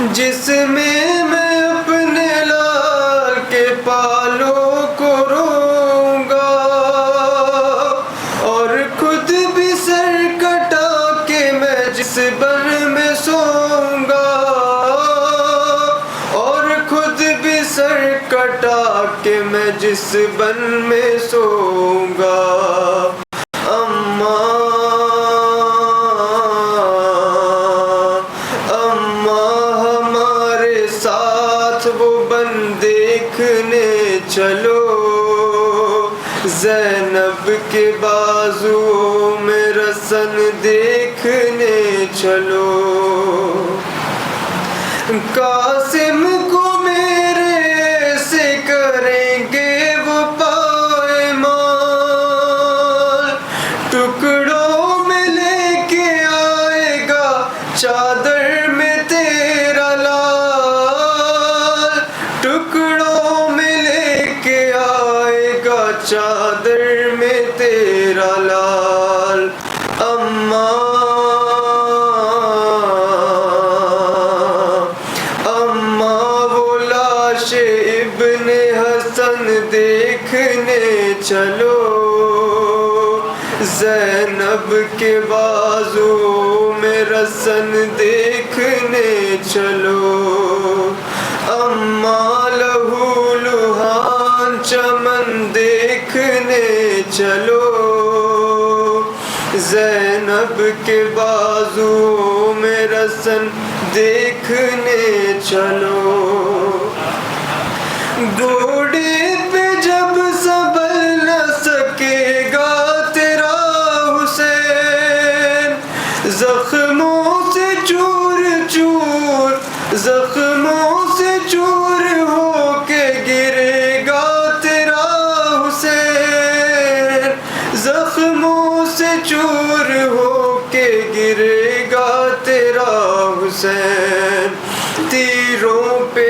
جس میں میں اپنے لال کے پالوں کو روں گا، اور خود بھی سر کٹا کے میں جس بن میں سوؤں گا، اور خود بھی سر کٹا کے میں جس بن میں سوؤں گا۔ وہ بن دیکھنے چلو، زینب کے بازو میں رسن دیکھنے چلو، قاسم کو میرے سے کریں گے وہ پائمال، ٹکڑوں میں لے کے آئے گا چادر میں تیرا لال، ٹکڑوں میں لے کے آئے گا چادر میں تیرا لال۔ اماں وہ لاش ابن حسن دیکھنے چلو، زینب کے بازو میں رسن دیکھنے چلو، اماں لہو لہان چمن دیکھنے چلو، زینب کے بازو میں رسن دیکھنے چلو۔ گھوڑے پہ جب سنبھل نہ سکے گا تیرا حسین، زخموں سے چور چور، زخموں سے چور ہو کے گرے گا تیرا حسین، زخموں سے چور ہو کے گرے گا تیرا حسین، تیروں پہ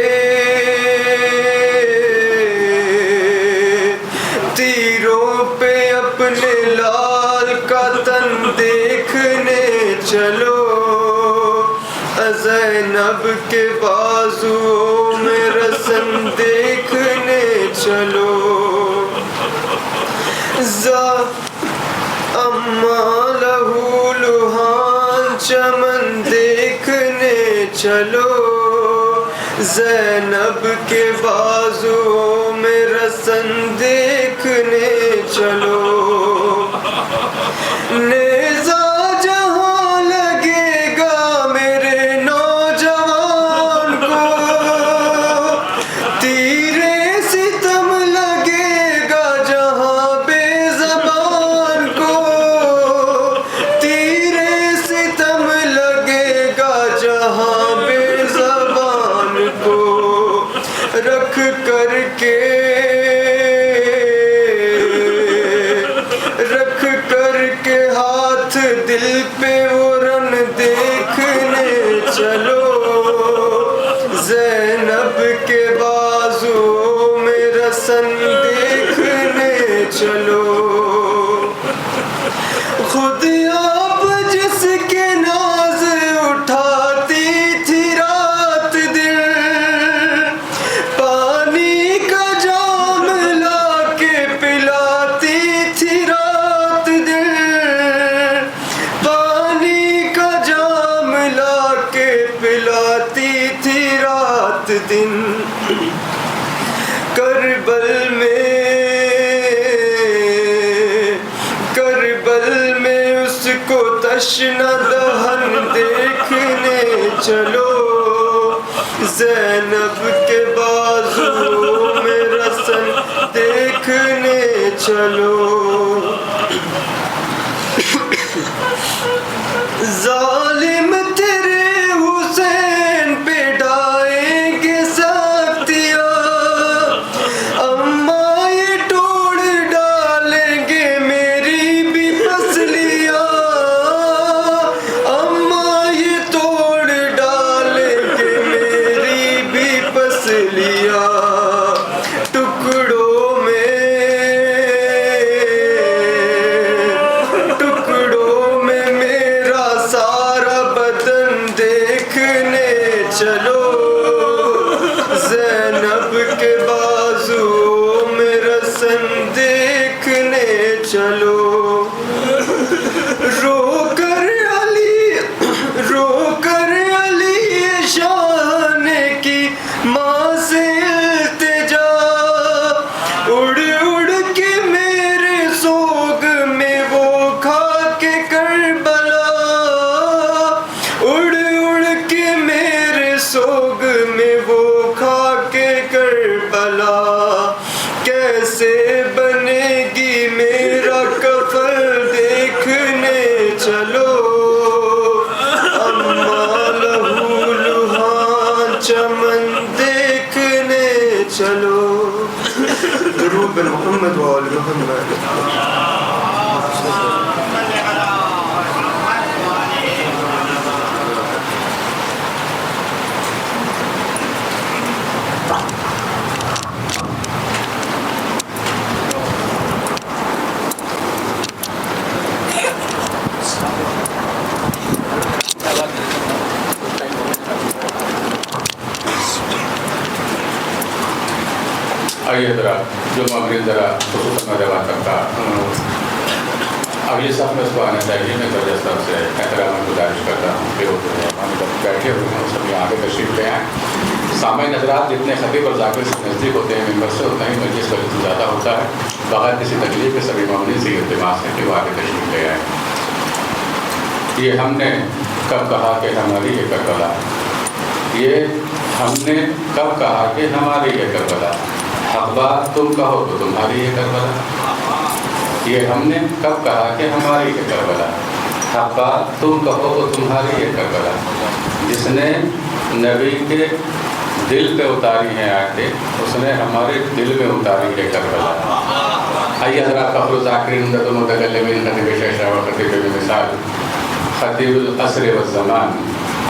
اپنے لال کا تن دیکھنے چلو، زینب کے بازو میں رسن دیکھنے چلو، اماں لہو لہان چمن دیکھنے چلو، زینب کے بازو میں رسن دیکھنے چلو، نیزہ جہاں لگے گا میرے نوجوان کو، تیرے ستم لگے گا جہاں بے زبان کو، تیرے ستم لگے گا جہاں بے زبان کو، رکھ کر کے ہاتھ دل پہ وہ رن دیکھنے چلو، زینب کے بازو میں رسن دیکھنے چلو، خود آپ جس کے ناز اٹھاتی تھی رات دن، پانی کا جام لا کے پلاتی تھی رات دن، پانی کا جام لا کے پلاتی تھی رات دن، کربل میں اس کو تشنہ دہن دیکھنے چلو، زینب کے بازو میں رسن دیکھنے چلو، ظالم تیرے حسین پہ ڈائیں گے سختیاں، اماں یہ توڑ ڈالیں گے میری بھی پسلیاں، اماں یہ توڑ ڈالیں گے میری بھی پسلیاں، ٹکڑوں میں میرا سارا بدن دیکھنے چلو، چلو رو کر علی شان کی ماں سے التجا اڑ اڑ کے میرے سوگ میں وہ کھا کے کربلا اڑ اڑ کے میرے سوگ میں وہ کھا کے کربلا کیسے بنے گی میرا کفن دیکھنے چلو اماں لہو لہان چمن دیکھنے چلو درود بر محمد و آل محمد آئیے ذرا جو مغرب ذرا خصوصاً نوجوان طبقہ اگلی صف میں اس کو آنا چاہیے. میں زبردست طرف سے احترام گزارش کرتا ہوں کہ وہ بیٹھے ہوئے ہیں سب یہاں آگے تشریف لے آئیں. سامعین حضرات جتنے خطیب اور ذاکر سے نزدیک ہوتے ہیں ممبر سے اتنا ہی مجلس کا لطف زیادہ ہوتا ہے. بغیر کسی تکلیف کے سبھی معاملے سے التماس ہے کہ وہ آگے تشریف لے آئیں. یہ ہم نے کب کہا کہ ہماری یہ کربلا, یہ ہم نے کب کہا کہ ہماری یہ کربلا, حق بات تم کہو تو تمہاری یہ کربلا. یہ ہم نے کب کہا کہ ہماری یہ کربلا, حق بات تم کہو تو تمہاری یہ کربلا. جس نے نبی کے دل پہ اتاری ہیں آیتیں اس نے ہمارے دل میں اتاری ہے کربلا. آئیے حضرات فخر الذاکرین عمدۃ المتکلمین خطیب شیخ و خطیب مثال خطیب العصر والزمان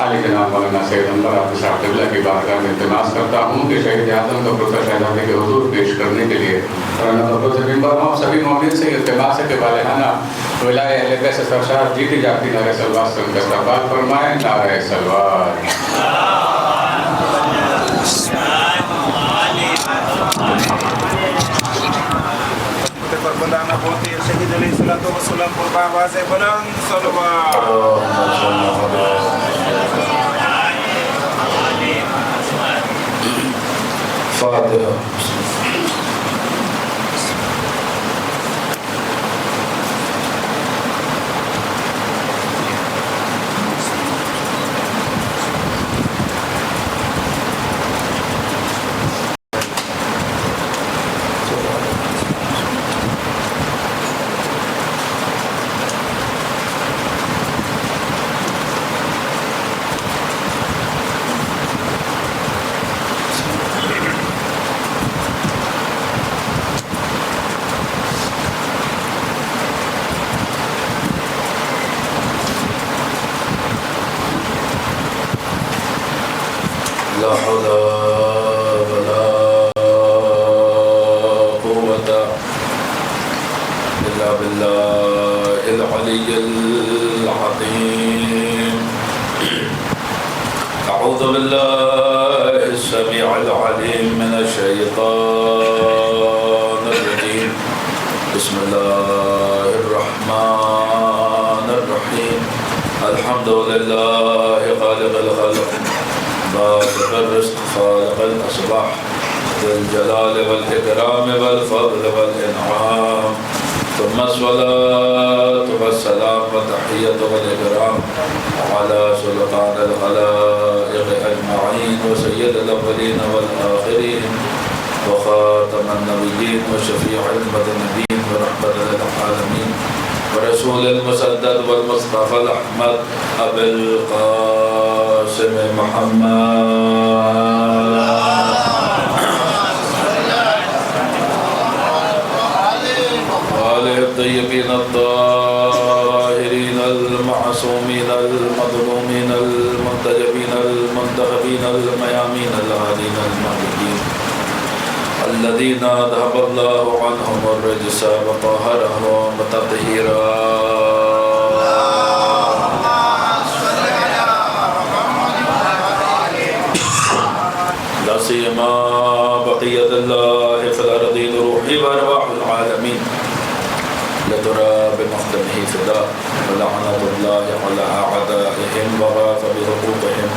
علی جناب مولانا سید انور عبد صاحب قبلہ کی بارگاہ میں التماس کرتا ہوں کہ شہید اعظم کا پروتہ شہزادے کے حضور پیش کرنے کے لیے ممبر ہوں. سبھی مومنین سے التماس ہے کہ بالہانہ ولائے اہل بیت سے سرشار جیتی جاتی نعرہ صلوات سے ان کا استقبال فرمائیں. نعرہ صلوات. پر بلانا بولتے ہیں شہید علیہ الصلوۃ والسلام پر آواز بلند صلوات. فاتحہ. لا حول ولا قوة إلا بالله العلي العظيم. أعوذ بالله السميع العليم من الشيطان الرجيم. بسم الله الرحمن الرحيم. الحمد لله خالق الخلق باسط الرزق خالق الأصباح ذي الجلال والإكرام والفضل والإنعام. ثم الصلاة والسلام والتحية والإكرام على سلطان الخلائق أجمعين وسيد الأولين والآخرين وخاتم النبيين وشفيع المذنبين ورحمة للعالمين ورسول المسدد والمصطفى الأحمد أبي القاسم محمد وآله الطيبين الطاهرين المعصومين المظلومين المنتجبين المنتخبين الميامين الهادين المهديين الذين أذهب الله عنهم الرجس وطهرهم تطهيرا. لا سيما بقية الله في الأرض روحي وأرواح العالمين لترى بمقدمه فداء ولعنة الله على أعدائهم وغاف بحقوقهم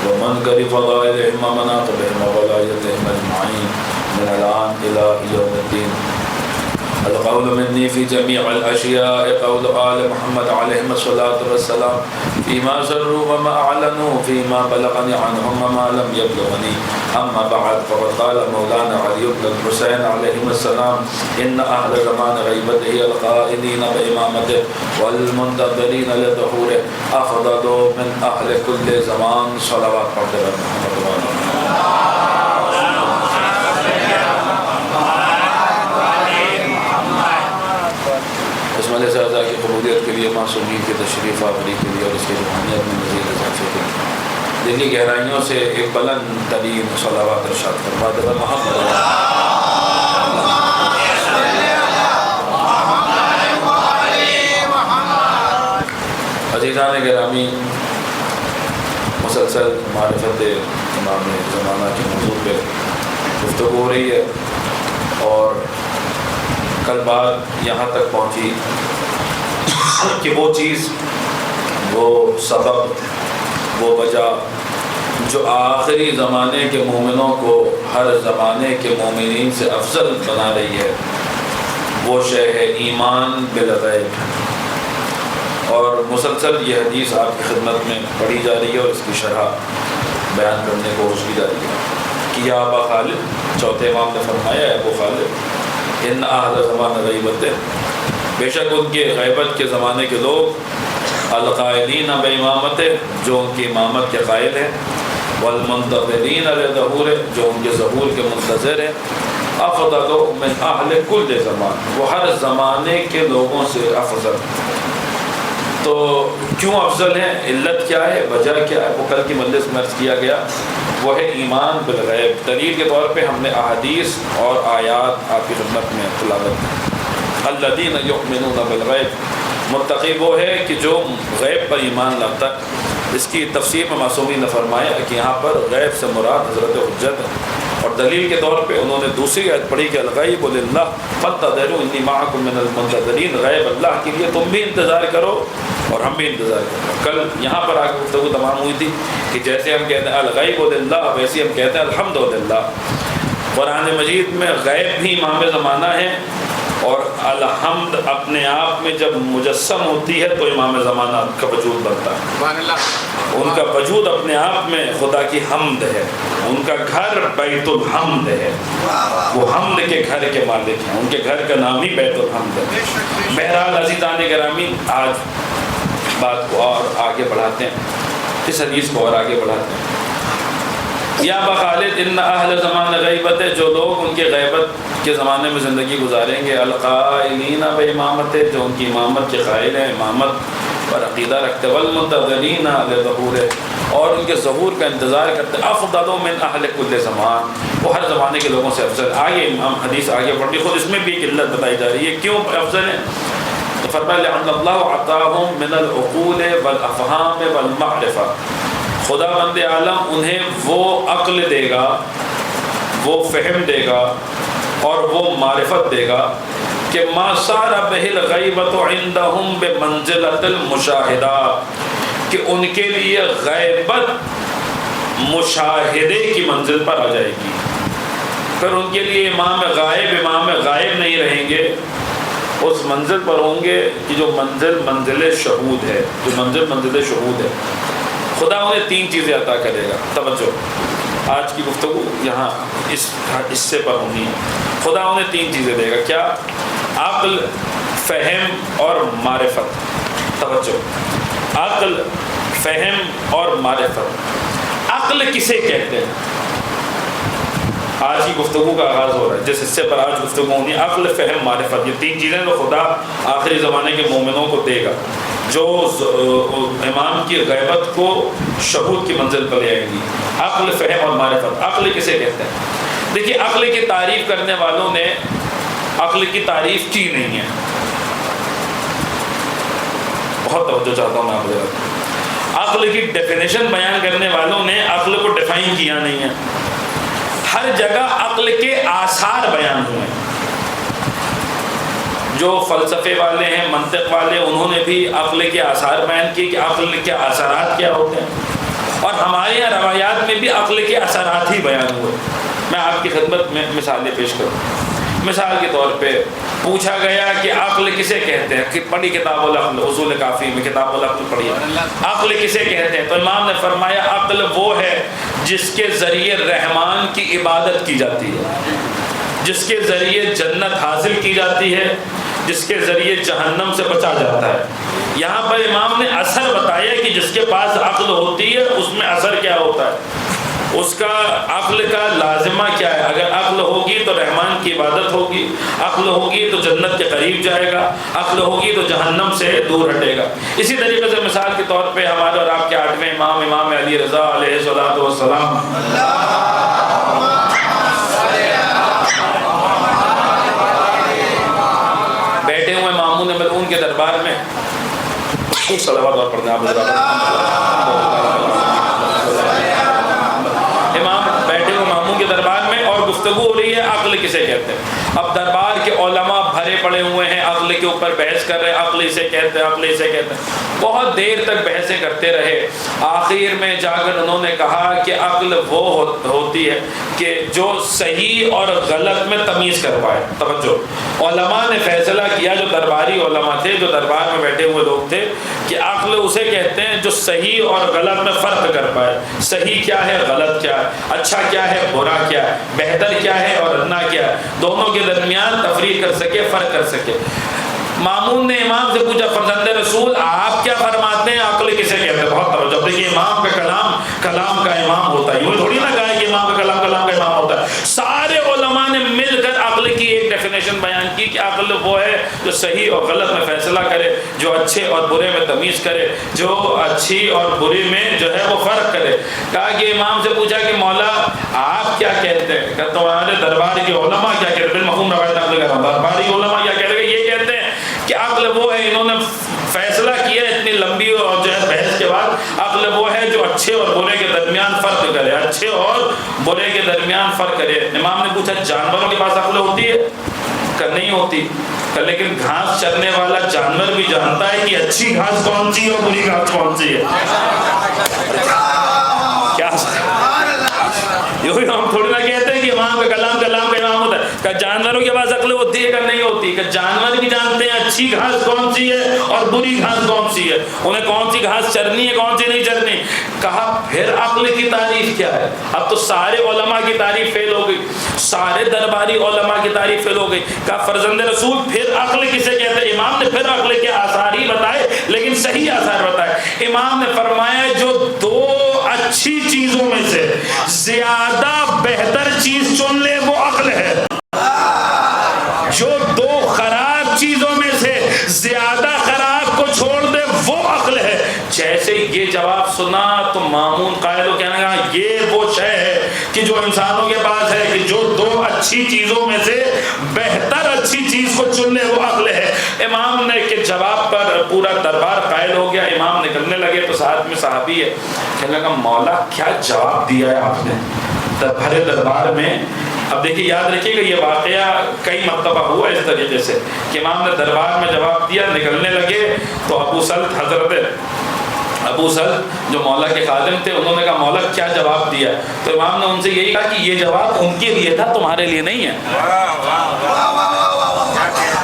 ومن قرب فضائلهم ومناقبهم وولايتهم أجمعين من الآن إلى يوم الدين. القول مني في جميع الأشياء قول آل محمد عليهم الصلاة والسلام فيما سروا وما أعلنوا فيما بلغني عنهم وما لم يبلغني. أما بعد فقد قال مولانا علي بن الحسين عليهم السلام إن أهل زمان غيبته القائلين بإمامته والمنتظرين لظهوره أفضل من أهل كل زمان. صلوات محمد. اسماعیل صاحب کی قبولیت کے لیے معصومین کے تشریف آوری کے لیے اور اس کی روحانیت میں مزید اضافے کے لیے دلی گہرائیوں سے ایک بلند ترین صلوات ارشاد فرما دے محمد. عزیزان گرامی، مسلسل معرفت امام زمانہ کے موضوع پہ گفتگو ہو رہی ہے اور کل بات یہاں تک پہنچی کہ وہ چیز، وہ سبب، وہ وجہ جو آخری زمانے کے مومنوں کو ہر زمانے کے مومنین سے افضل بنا رہی ہے، وہ شے ہے ایمان بالغیب. اور مسلسل یہ حدیث آپ کی خدمت میں پڑھی جا رہی ہے اور اس کی شرح بیان کرنے کو کوشش کی جا رہی ہے کہ یا ابا خالد، چوتھے امام نے فرمایا ہے ابو خالد ان اہل زمان غیبت، بے شک ان کے غیبت کے زمانے کے لوگ القائلین بامامت، جو ان کی امامت کے قائل ہیں، والمنتظرین لظہور، جو ان کے ظہور کے منتظر ہیں، افضل من اہل کل زمان، وہ ہر زمانے کے لوگوں سے افضل. تو کیوں افضل ہیں؟ علت کیا ہے؟ وجہ کیا ہے؟ وہ کل کی مجلس میں عرض کیا گیا، وہ ہے ایمان بالغیب. دلیل کے طور پہ ہم نے احادیث اور آیات آپ کی خدمت میں تلاوت کی. الذین یؤمنون بالغیب، متقی وہ ہے کہ جو غیب پر ایمان لاتا ہے. اس کی تفسیر میں معصومین نے فرمایا کہ یہاں پر غیب سے مراد حضرت حجت ہے. اور دلیل کے طور پہ انہوں نے دوسری آیت پڑھی کہ الغیب للہ فانتظروا انی معکم من المنتظرین، غیب اللہ کے لیے تم بھی انتظار کرو اور ہم بھی انتظار کریں. کل یہاں پر آ کے گفتگو تمام ہوئی تھی کہ جیسے ہم کہتے ہیں الغیب للہ، ویسے ہم کہتے ہیں الحمد للہ. قرآن مجید میں غیب بھی امام زمانہ ہے اور الحمد اپنے آپ میں جب مجسم ہوتی ہے تو امام زمانہ کا وجود بنتا ہے. ان کا وجود اپنے آپ میں خدا کی حمد ہے. ان کا گھر بیت الحمد ہے، وہ حمد کے گھر کے مالک ہیں. ان کے گھر کا نام ہی بیت الحمد ہے. بہرحال عزیزان گرامی، آج بات کو اور آگے بڑھاتے ہیں، اس حدیث کو اور آگے بڑھاتے ہیں. یا ابا خالد ان اہل زمان غیبت، جو لوگ ان کے غیبت کے زمانے میں زندگی گزاریں گے، القائلین بامامت، جو ان کی امامت کے قائل ہیں، امامت پر عقیدہ رکھتے، والمنتظرین لظہور، اور ان کے ظہور کا انتظار کرتے، افضل من اہل کل زمان، وہ ہر زمانے کے لوگوں سے افضل. آگے ہم حدیث آگے پڑھ رہی، خود اس میں بھی ایک علت بتائی جا رہی ہے کیوں افضل ہیں. تو فرمایا لعن اللہ عطاہم من العقول والافہام والمعرفہ، خدا بند عالم انہیں وہ عقل دے گا، وہ فہم دے گا اور وہ معرفت دے گا کہ ما صار بہ الغیبۃ عندہم بمنزلۃ المشاہدہ، کہ ان کے لیے غیبت مشاہدے کی منزل پر آ جائے گی. پھر ان کے لیے امام غائب نہیں رہیں گے، اس منزل پر ہوں گے کہ جو منزل شہود ہے، جو منزل شہود ہے. خدا انہیں تین چیزیں عطا کرے گا. توجہ، آج کی گفتگو یہاں اس حصے پر ہونی ہے. خدا انہیں تین چیزیں دے گا. کیا؟ عقل، فہم اور معرفت. توجہ، عقل، فہم اور معرفت. عقل کسے کہتے ہیں؟ آج کی گفتگو کا آغاز ہو رہا ہے، جس حصے پر آج گفتگو ہونی ہے، عقل، فہم، معرفت. یہ تین چیزیں تو خدا آخری زمانے کے مومنوں کو دے گا، جو امام کی غیبت کو شہود کی منزل پر لے آئیں گی. عقل، فہم اور معرفت. عقل کسے کہتے ہیں؟ دیکھیے، عقل کی تعریف کرنے والوں نے عقل کی تعریف کی نہیں ہے. بہت توجہ چاہتا ہوں میں آپ کو. عقل کی ڈیفینیشن بیان کرنے والوں نے عقل کو ڈیفائن کیا نہیں ہے. ہر جگہ عقل کے آثار بیان ہوئے. جو فلسفے والے ہیں، منطق والے، انہوں نے بھی عقل کے آثار بیان کیے کہ عقل کے اثرات کیا ہوتے ہیں، اور ہمارے یہاں روایات میں بھی عقل کے اثرات ہی بیان ہوئے۔ میں آپ کی خدمت میں مثالیں پیش کروں۔ مثال کے طور پہ پوچھا گیا کہ عقل کسے کہتے ہیں، کہ پڑھی کتاب العقل، اصول کافی میں کتاب العقل پڑھی ہے، عقل کسے کہتے ہیں؟ تو امام نے فرمایا عقل وہ ہے جس کے ذریعے رحمان کی عبادت کی جاتی ہے، جس کے ذریعے جنت حاصل کی جاتی ہے، جس کے ذریعے جہنم سے بچا جاتا ہے۔ یہاں پر امام نے اثر بتایا کہ جس کے پاس عقل ہوتی ہے اس میں اثر کیا ہوتا ہے، اس کا عقل کا لازمہ کیا ہے۔ اگر عقل ہوگی تو رحمان کی عبادت ہوگی، عقل ہوگی تو جنت کے قریب جائے گا، عقل ہوگی تو جہنم سے دور ہٹے گا۔ اسی طریقے سے مثال کے طور پہ ہمارے اور آپ کے 8ویں امام، امام علی رضا علیہ الصلوۃ والسلام، بیٹھے ہوئے مامون ملعون کے دربار میں، صلوات اور پڑھتے ہیں امام بیٹھے ہوئے مامون کے دربار میں، اور گفتگو ہو رہی ہے عقل کسے کہتے ہیں۔ اب دربار کے علماء بھرے پڑے ہوئے ہیں، عقل کے اوپر بحث کر رہے ہیں، عقل اسے کہتے ہیں، عقل اسے کہتے ہیں، بہت دیر تک بحثیں کرتے رہے۔ آخر میں جا کر انہوں نے کہا کہ عقل وہ ہوتی ہے کہ جو صحیح اور غلط میں تمیز کر پائے۔ توجہ، علماء نے فیصلہ کیا، جو درباری علماء تھے، جو دربار میں بیٹھے ہوئے لوگ تھے، کہ عقل اسے کہتے ہیں جو صحیح اور غلط میں فرق کر پائے، صحیح کیا ہے، غلط کیا ہے، اچھا کیا ہے، برا کیا ہے، بہتر کیا ہے اور ادنا کیا ہے، دونوں کے درمیان تفریق کر سکے، فرق کر سکے۔ مامون نے امام سے پوچھا فرزند رسول آپ کیا فرماتے ہیں، عقل کسے کہتے ہیں؟ بہت توجہ، دیکھیے امام کا کلام کلام کا امام ہوتا ہے، یہ تھوڑی نہ کہا کہ امام کا کلام کلام کا امام ہوتا ہے۔ سارے علماء نے مل کر عقل کی ایک ڈیفینیشن بیان کی کہ عقل وہ ہے جو صحیح اور غلط میں فیصلہ کرے، جو اچھے اور برے میں تمیز کرے، جو اچھی اور بری میں جو ہے وہ فرق کرے۔ کہا کہ امام سے پوچھا کہ مولا آپ کیا کہتے ہیں؟ کہ تمہارے دربار کے علماء کیا کہتے ہیں؟ بالمفہوم روایت نقل کر رہا ہوں، درباری علماء کیا کہتے ہیں؟ یہ کہتے ہیں کہ عقل وہ ہے، انہوں نے فیصلہ کیا اتنی لمبی اور جو ہے بحث کے بعد، عقل وہ ہے جو اچھے اور برے کے درمیان فرق کرے، اچھے اور برے کے درمیان فرق کرے۔ امام نے پوچھا جانوروں کے پاس عقل ہوتی ہے؟ کہ نہیں ہوتی۔ کہ لیکن گھاس چرنے والا جانور بھی جانتا ہے کہ اچھی گھاس کون سی ہے اور بری گھاس کون سی ہے۔ کیا ہم تھوڑی نہ کہتے ہیں کہ امام کا کلام کلام کا امام ہوتا ہے۔ کہ جانوروں کے پاس عقل ہوتی ہے کہ نہیں ہوتی؟ کہ جانور بھی جانتے ہیں اچھی گھاس کون سی ہے اور بری گھاس کون سی ہے، انہیں کون سی گھاس چرنی ہے کون سی نہیں چرنی۔ کہا پھر عقل کی تعریف کیا ہے؟ اب تو سارے علماء کی تعریف فیل ہو گئی، سارے درباری علماء کی تعریف فیل ہو گئی۔ کہا فرزند رسول پھر عقل کسے کہتے ہیں؟ امام نے پھر عقل کے آثار ہی بتائے، لیکن صحیح آثار بتائے۔ امام نے فرمایا جو دو اچھی چیزوں میں سے زیادہ بہتر چیز چن لے وہ عقل ہے، جو دو خراب چیزوں میں سے زیادہ خراب کو چھوڑ دے وہ عقل ہے۔ جیسے یہ جواب سنا تو مامون قائل ہو کہنے لگا یہ وہ شے ہے کہ جو انسانوں کے پاس ہے، کہ جو دو اچھی چیزوں میں سے بہتر اچھی چیز کو چن لے وہ عقل ہے۔ امام نے کے جواب پر پورا دربار قائل ہو گیا۔ امام نکلنے لگے تو ساتھ میں صحابی ہے، کہنے لگا مولا کیا جواب دیا ہے آپ نے بھرے دربار میں۔ اب دیکھیے یاد رکھیے گا یہ واقعہ کئی مرتبہ ہوا اس طریقے سے کہ امام نے دربار میں جواب دیا، نکلنے لگے تو ابو سلط حضرت ابو سلط جو مولا کے خادم تھے، انہوں نے کہا مولا کیا جواب دیا؟ تو امام نے ان سے یہی کہا کہ یہ جواب ان کے لیے تھا، تمہارے لیے نہیں ہے۔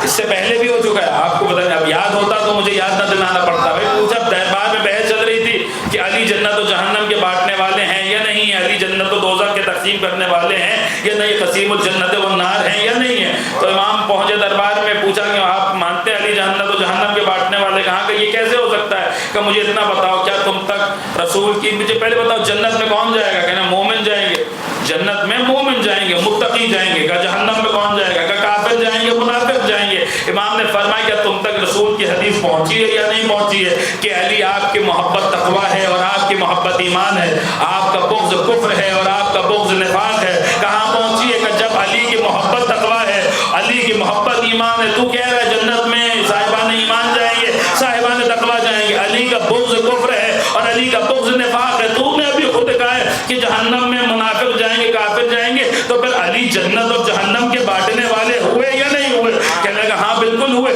اس سے پہلے بھی ہو چکا ہے، آپ کو بتائیں، اب یاد ہوتا تو مجھے یاد نہ دلانا پڑتا۔ بھائی پوچھا دربار میں بحث چل رہی تھی کہ علی جنت و جہنم کے بانٹنے والے ہیں یا نہیں ہے، علی جنت و دوزخ کے تقسیم کرنے والے ہیں یا نہیں، قسیم الجنت والنار ہیں یا نہیں ہے۔ تو امام پہنچے دربار میں، پوچھا کہ آپ مانتے ہیں علی جنت و جہنم کے بانٹنے والے؟ کہاں کہ یہ کیسے ہو سکتا ہے؟ کہ مجھے اتنا بتاؤ، کیا تم تک رسول کی، مجھے پہلے بتاؤ جنت میں کون جائے گا؟ کہنا مومن جائیں گے، جنت میں مومن جائیں گے، متقی جائیں گے۔ کہ جہنم میں کون جائے گا؟ کہ کافر جائیں گے، منافق جائیں گے۔ امام نے فرمایا کیا تم تک رسول کی حدیث پہنچی ہے یا نہیں پہنچی ہے کہ علی آپ کی محبت تقویٰ ہے اور آپ کی محبت ایمان ہے، آپ کا بغض کفر ہے اور آپ کا بغض نفاق ہے؟ کہاں پہنچی ہے؟ کہ جب علی کی محبت تقویٰ ہے، علی کی محبت ایمان ہے، تو کہہ رہا ہے جنت میں صاحبان ایمان جائیں گے، صاحبان تقویٰ جائیں گے، علی کا بغض کفر ہے اور علی کا بغض نفاق ہے، تو نے ابھی خود کہا ہے کہ جہنم میں منافق جائیں گے، کافر جائیں گے، تو پھر علی جنت اور جہنم کے بانٹنے والے ہوئے یا نہیں ہوئے؟ کہنے لگا ہاں بالکل ہوئے۔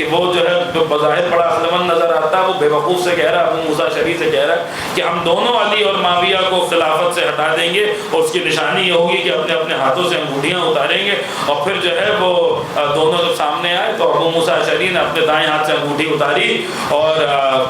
کہ وہ جو ہے جو بظاہر بڑا عقلمند نظر آتا ہے وہ بے وقوف سے کہہ رہا ہے، ابو موسیٰ اشعری سے کہہ رہا ہے کہ ہم دونوں علی اور معاویہ کو خلافت سے ہٹا دیں گے، اور اس کی نشانی یہ ہوگی کہ اپنے اپنے ہاتھوں سے انگوٹھیاں اتاریں گے، اور پھر جو ہے وہ دونوں جب سامنے آئے تو ابو موسیٰ اشعری نے اپنے دائیں ہاتھ سے انگوٹھی اتاری اور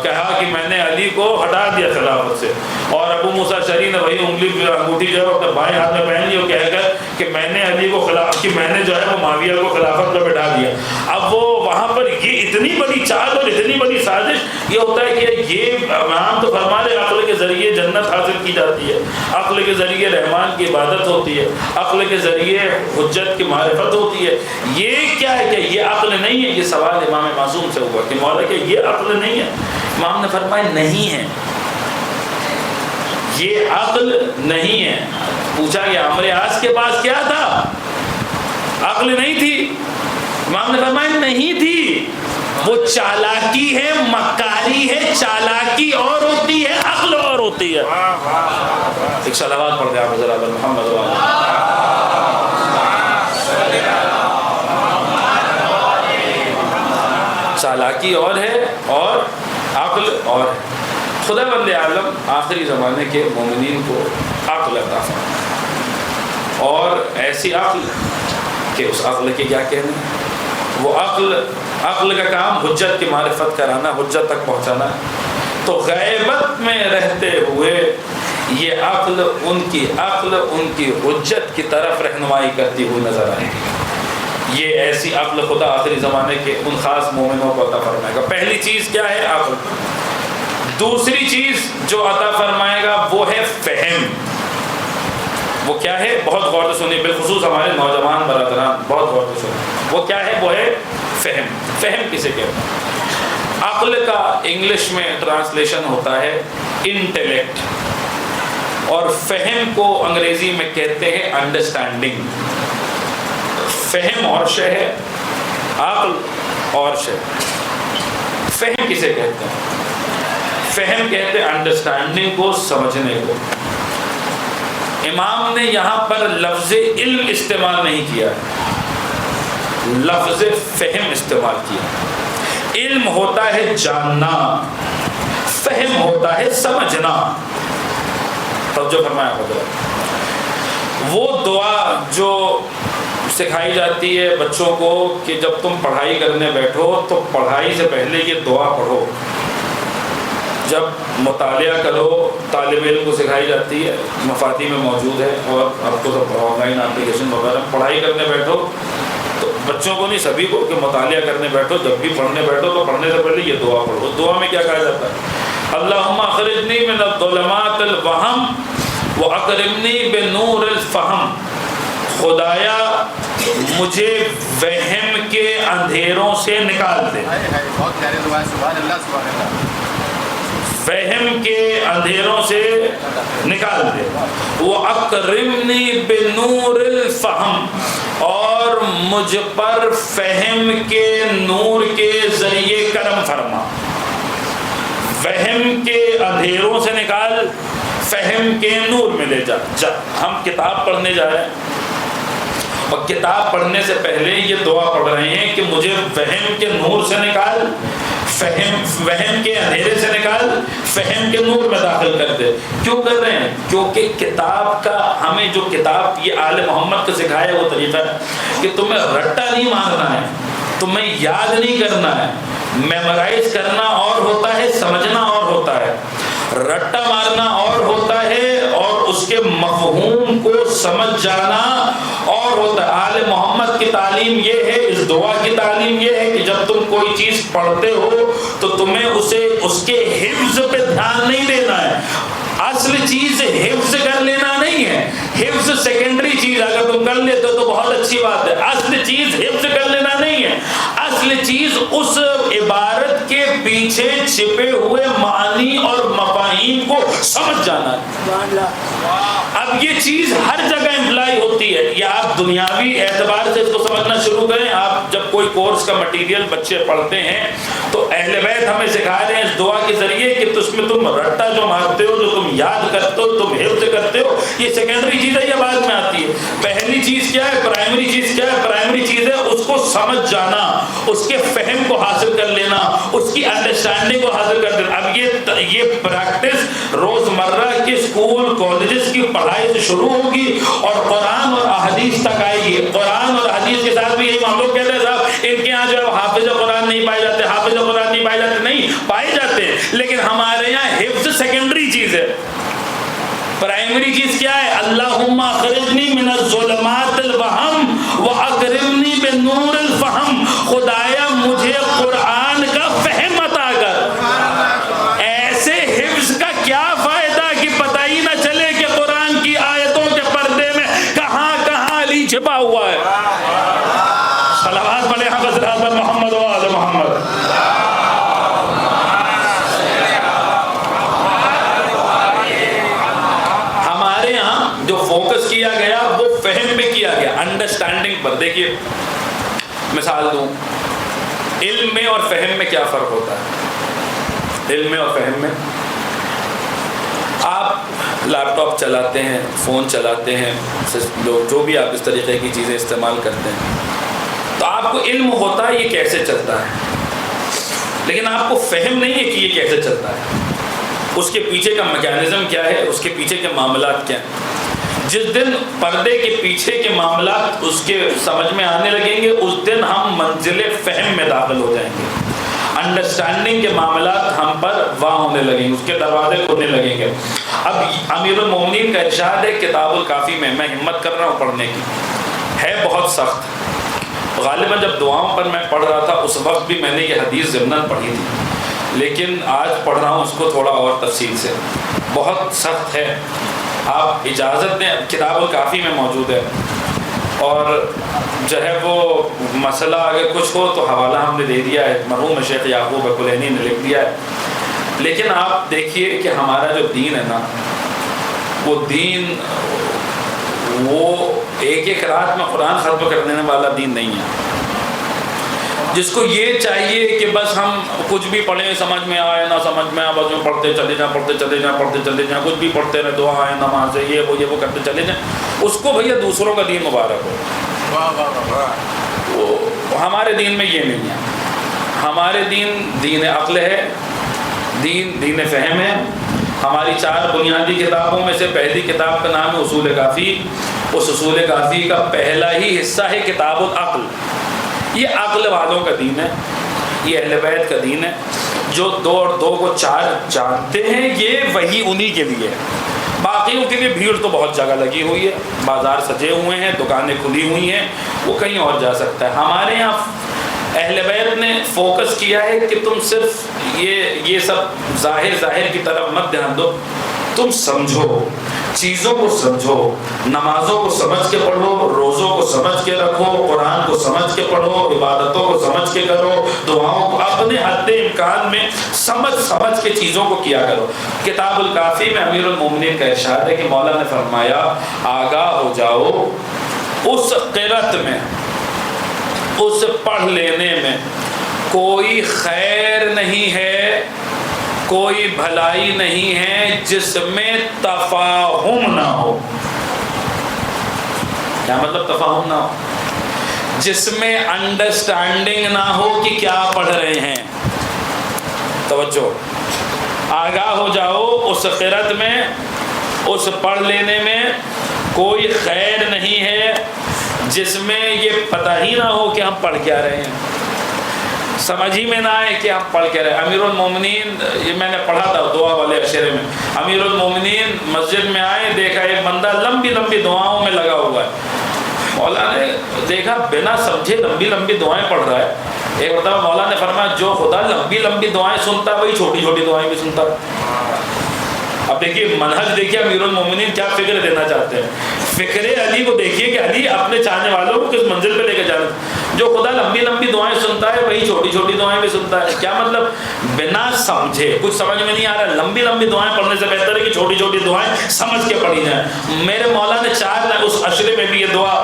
کہا کہ میں نے علی کو ہٹا دیا خلافت سے، اور ابو موسیٰ اشعری نے وہی انگوٹھی جو ہے اپنے بائیں ہاتھ میں پہن لی اور کہہ کر کہ میں نے علی کو کہ میں نے جو ہے وہ معاویہ کو خلافت پہ بٹھا دیا۔ اب وہ وہاں پر یہ اتنی بڑی چال اور اتنی بڑی سازش یہ ہوتا ہے کہ یہ امام تو فرما رہے عقل کے ذریعے جنت حاصل کی جاتی ہے، عقل کے ذریعے رحمان کی عبادت ہوتی ہے، عقل کے ذریعے حجت کی معرفت ہوتی ہے۔ یہ کیا ہے کہ یہ عقل نہیں ہے؟ یہ سوال امام معصوم سے ہوا کہ مولا کہ یہ عقل نہیں ہے؟ امام نے فرمایا نہیں ہے، یہ عقل نہیں ہے۔ پوچھا کہ عمرو عاص کے پاس کیا تھا؟ عقل نہیں تھی؟ امام نے فرمایا نہیں تھی، وہ چالاکی ہے، مکاری ہے۔ چالاکی اور ہوتی ہے، عقل اور ہوتی ہے۔ ایک صلوات پڑھ دیں آپ ذرا محمد چالاکی اور ہے اور عقل اور ہے۔ خدا بند عالم آخری زمانے کے مومنین کو عقل عطا فرمائے، اور ایسی عقل کہ اس عقل کے کیا کہنے، وہ عقل کا کام حجت کی معرفت کرانا، حجت تک پہنچانا ہے۔ تو غیبت میں رہتے ہوئے یہ عقل ان کی حجت کی طرف رہنمائی کرتی ہوئی نظر آئے گی۔ یہ ایسی عقل خدا آخری زمانے کے ان خاص مومنوں کو عطا فرمائے گا۔ پہلی چیز کیا ہے؟ عقل۔ دوسری چیز جو عطا فرمائے گا وہ ہے فہم۔ وہ کیا ہے؟ بہت غور سے سنیے، بالخصوص ہمارے نوجوان برادران بہت غور سے سنیے۔ وہ کیا ہے؟ وہ ہے فہم۔ فہم کسے کہتے ہیں؟ عقل کا انگلش میں ٹرانسلیشن ہوتا ہے انٹیلیکٹ، اور فہم کو انگریزی میں کہتے ہیں انڈرسٹینڈنگ۔ فہم اور شے ہے، عقل اور شے۔ فہم کسے کہتے ہیں؟ فہم کہتے ہیں انڈرسٹینڈنگ کو، سمجھنے کو۔ امام نے یہاں پر لفظ علم استعمال نہیں کیا، لفظ فہم استعمال کیا۔ علم ہوتا ہے جاننا، فہم ہوتا ہے سمجھنا۔ توجہ فرمایا حضرت۔ وہ دعا جو سکھائی جاتی ہے بچوں کو کہ جب تم پڑھائی کرنے بیٹھو تو پڑھائی سے پہلے یہ دعا پڑھو، جب مطالعہ کرو طالب علم کو سکھائی جاتی ہے، مفاتی میں موجود ہے، اور اب تو سب آن لائن اپلیکیشن وغیرہ۔ پڑھائی کرنے بیٹھو تو بچوں کو نہیں، سبھی کو کہ مطالعہ کرنے بیٹھو، جب بھی پڑھنے بیٹھو تو پڑھنے سے پہلے یہ دعا پڑھو۔ دعا میں کیا کہا جاتا ہے؟ اللہم اخرجنی من الظلمات الوہم واکرمنی بنور الفہم۔ خدایا مجھے وہم کے اندھیروں سے نکال دے، وہم کے اندھیروں سے نکال دے۔ وَأَكْرِمْنِي بِنُورِ الْفَهْمِ، اور مجھ پر فہم کے نور کے ذریعے کرم فرما۔ وہم کے اندھیروں سے نکال، فہم کے نور میں لے جا۔ ہم کتاب پڑھنے جا رہے ہیں، اور کتاب پڑھنے سے پہلے یہ دعا پڑھ رہے ہیں کہ مجھے وہم کے نور سے نکال، وہم کے اندھیرے سے نکال، فہم کے نور میں داخل کر دے۔ کیوں کر رہے ہیں؟ کیونکہ کتاب کا ہمیں جو کتاب یہ آل محمد کو سکھایا وہ طریقہ ہے کہ تمہیں رٹا نہیں مارنا ہے، تمہیں یاد نہیں کرنا ہے۔ میمورائز کرنا اور ہوتا ہے، سمجھنا اور ہوتا ہے۔ رٹا مارنا اور ہوتا ہے، اور اس کے مفہوم کو سمجھ جانا اور ہوتا ہے۔ آل محمد کی تعلیم یہ ہے، اس دعا کی تعلیم یہ ہے کہ جب تم کوئی چیز پڑھتے ہو تو تمہیں اس کے حفظ پہ دھیان نہیں دینا ہے۔ اصل چیز حفظ کر لینا نہیں ہے، حفظ سیکنڈری چیز، اگر تم کر لیتے ہو تو بہت اچھی بات ہے۔ اصل چیز حفظ کر لینا نہیں ہے، اصل چیز اس عبارت کے پیچھے چھپے ہوئے معانی اور مفاہیم کو سمجھ جانا ہے۔ اب اب یہ چیز ہر جگہ امپلائی ہوتی ہے. یہ آپ دنیاوی اعتبار سے اس کو سمجھنا شروع کریں. آپ جب کوئی کورس کا مٹیریل بچے پڑھتے ہیں تو اہل بیت ہمیں سکھا رہے ہیں اس دعا کے ذریعے کہ اس میں تم رٹا جو مارتے ہو, جو تم یاد کرتے ہو, تم حفظ کرتے ہو, یہ سیکنڈری چیز ہے, یہ بعد میں آتی ہے. پہلی چیز کیا ہے؟ پرائمری چیز کیا ہے؟ پرائمری چیز ہے اس کو سمجھ جانا, اس کے فہم کو حاصل کر لینا, اس کی انڈرسٹینڈنگ کو حاصل کر دینا. اب یہ پریکٹس روزمرہ کے اسکول کالجز کی پڑھائی سے شروع ہوگی اور قرآن اور احادیث تک آئے گی. قرآن اور حدیث کے ساتھ بھی یہی ہم لوگ کہتے ہیں صاحب ان کے یہاں جو ہے حافظ قرآن نہیں پائے جاتے, حافظ قرآن نہیں پائے جاتے. نہیں, پائے جاتے ہیں, لیکن ہمارے یہاں حفظ سیکنڈری چیز ہے. پرائمری چیز کیا ہے؟ اللہم اخرجنی من الظلمات الوہم واکرمنی بنور الفہم. خدایا مجھے قرآن کا فہم عطا کر. ایسے حفظ کا کیا فائدہ کہ پتہ ہی نہ چلے کہ قرآن کی آیتوں کے پردے میں کہاں کہاں علی چھپا ہوا ہے. صلوات پڑھیں حضرت محمد و آل محمد. ہمارے ہاں جو فوکس کیا گیا وہ فہم پہ کیا گیا, انڈرسٹینڈنگ پر. دیکھیے مثال دوں, علم میں اور فہم میں کیا فرق ہوتا ہے؟ علم میں اور فہم میں, آپ لیپ ٹاپ چلاتے ہیں, فون چلاتے ہیں, جو بھی آپ اس طریقے کی چیزیں استعمال کرتے ہیں, تو آپ کو علم ہوتا ہے یہ کیسے چلتا ہے, لیکن آپ کو فہم نہیں ہے کہ یہ کیسے چلتا ہے, اس کے پیچھے کا میکینزم کیا ہے, اس کے پیچھے کے معاملات کیا ہیں. جس دن پردے کے پیچھے کے معاملات اس کے سمجھ میں آنے لگیں گے, اس دن ہم منزل فہم میں داخل ہو جائیں گے. انڈرسٹینڈنگ کے معاملات ہم پر واہ ہونے لگیں گے, اس کے دروازے کھلنے لگیں گے. اب امیر المومنین کا ارشاد ہے کتاب الکافی میں ہمت کر رہا ہوں پڑھنے کی, ہے بہت سخت. غالباً جب دعاؤں پر میں پڑھ رہا تھا اس وقت بھی میں نے یہ حدیث ضمناً پڑھی تھی, لیکن آج پڑھ رہا ہوں اس کو تھوڑا اور تفصیل سے. بہت سخت ہے, آپ اجازت دیں, کتاب الکافی میں موجود ہے, اور جو ہے وہ مسئلہ اگر کچھ ہو تو حوالہ ہم نے دے دیا ہے, مرحوم شیخ یعقوب کلینی نے لکھ دیا ہے. لیکن آپ دیکھیے کہ ہمارا جو دین ہے نا, وہ دین وہ ایک رات میں قرآن ختم کر دینے والا دین نہیں ہے. جس کو یہ چاہیے کہ بس ہم کچھ بھی پڑھیں, سمجھ میں آئے نہ سمجھ میں آئے, بس میں پڑھتے چلے جائیں, کچھ بھی پڑھتے رہے, دعا آئے نماز ہے, یہ وہ کرتے چلے جائیں, اس کو بھیا دوسروں کا دین مبارک ہو. وہ ہمارے دین میں یہ نہیں ہے. ہمارے دین عقل ہے, دین فہم ہے. ہماری 4 بنیادی کتابوں میں سے پہلی کتاب کا نام ہے اصول کافی. اس اصول کافی کا پہلا ہی حصہ ہے کتاب العقل. یہ عقل والوں کا دین ہے, یہ اہل بیت کا دین ہے. جو 2 اور 2 کو 4 جانتے ہیں, یہ وہی انہی کے لیے ہے. باقیوں کے لیے بھیڑ تو بہت جگہ لگی ہوئی ہے, بازار سجے ہوئے ہیں, دکانیں کھلی ہوئی ہیں, وہ کہیں اور جا سکتا ہے. ہمارے یہاں اہل بیت نے فوکس کیا ہے کہ تم صرف یہ سب ظاہر کی طرف مت دھیان دو, تم سمجھو, چیزوں کو سمجھو, نمازوں کو سمجھ کے پڑھو, روزوں کو سمجھ کے رکھو, قرآن کو سمجھ کے پڑھو, عبادتوں کو سمجھ کے کرو, دعاؤں کو اپنے حد امکان میں سمجھ کے چیزوں کو کیا کرو. کتاب الکافی میں امیر المومنین کا ارشاد ہے کہ مولا نے فرمایا آگاہ ہو جاؤ اس قرت میں, اس پڑھ لینے میں کوئی خیر نہیں ہے, کوئی بھلائی نہیں ہے جس میں تفاہم نہ ہو. کیا مطلب تفاہم نہ ہو؟ جس میں انڈرسٹینڈنگ نہ ہو کہ کیا پڑھ رہے ہیں. توجہ, آگاہ ہو جاؤ اس قرت میں, اس پڑھ لینے میں کوئی خیر نہیں ہے جس میں یہ پتہ ہی نہ ہو کہ ہم پڑھ کیا رہے ہیں, سمجھ ہی میں نہ آئے کہ ہم پڑھ کے رہے. امیر المومنین, یہ میں نے پڑھا تھا دعا والے اشرے میں, امیر المومنین مسجد میں آئے, دیکھا ایک بندہ لمبی دعاؤں میں لگا ہوا ہے. مولا نے دیکھا بنا سمجھے لمبی دعائیں پڑھ رہا ہے. ایک مرتبہ مولا نے فرمایا جو خدا لمبی دعائیں سنتا ہے وہی چھوٹی دعائیں بھی سنتا ہے. اب دیکھیے منہج دیکھیے امیر المومنین کیا فکر دینا چاہتے ہیں. فکر علی کو دیکھیے کہ علی اپنے چاہنے والوں کو کس منزل پہ لے کے جانا. جو خدا لمبی لمبی دعائیں سنتا ہے وہی چھوٹی چھوٹی دعائیں بھی سنتا ہے. کیا مطلب؟ بنا سمجھے, کچھ سمجھ میں نہیں آ رہا, لمبی لمبی دعائیں پڑھنے سے بہتر ہے کہ چھوٹی چھوٹی دعائیں سمجھ کے پڑھی جائیں. میرے مولا نے 4 لائن, اس عشرے میں بھی یہ دعا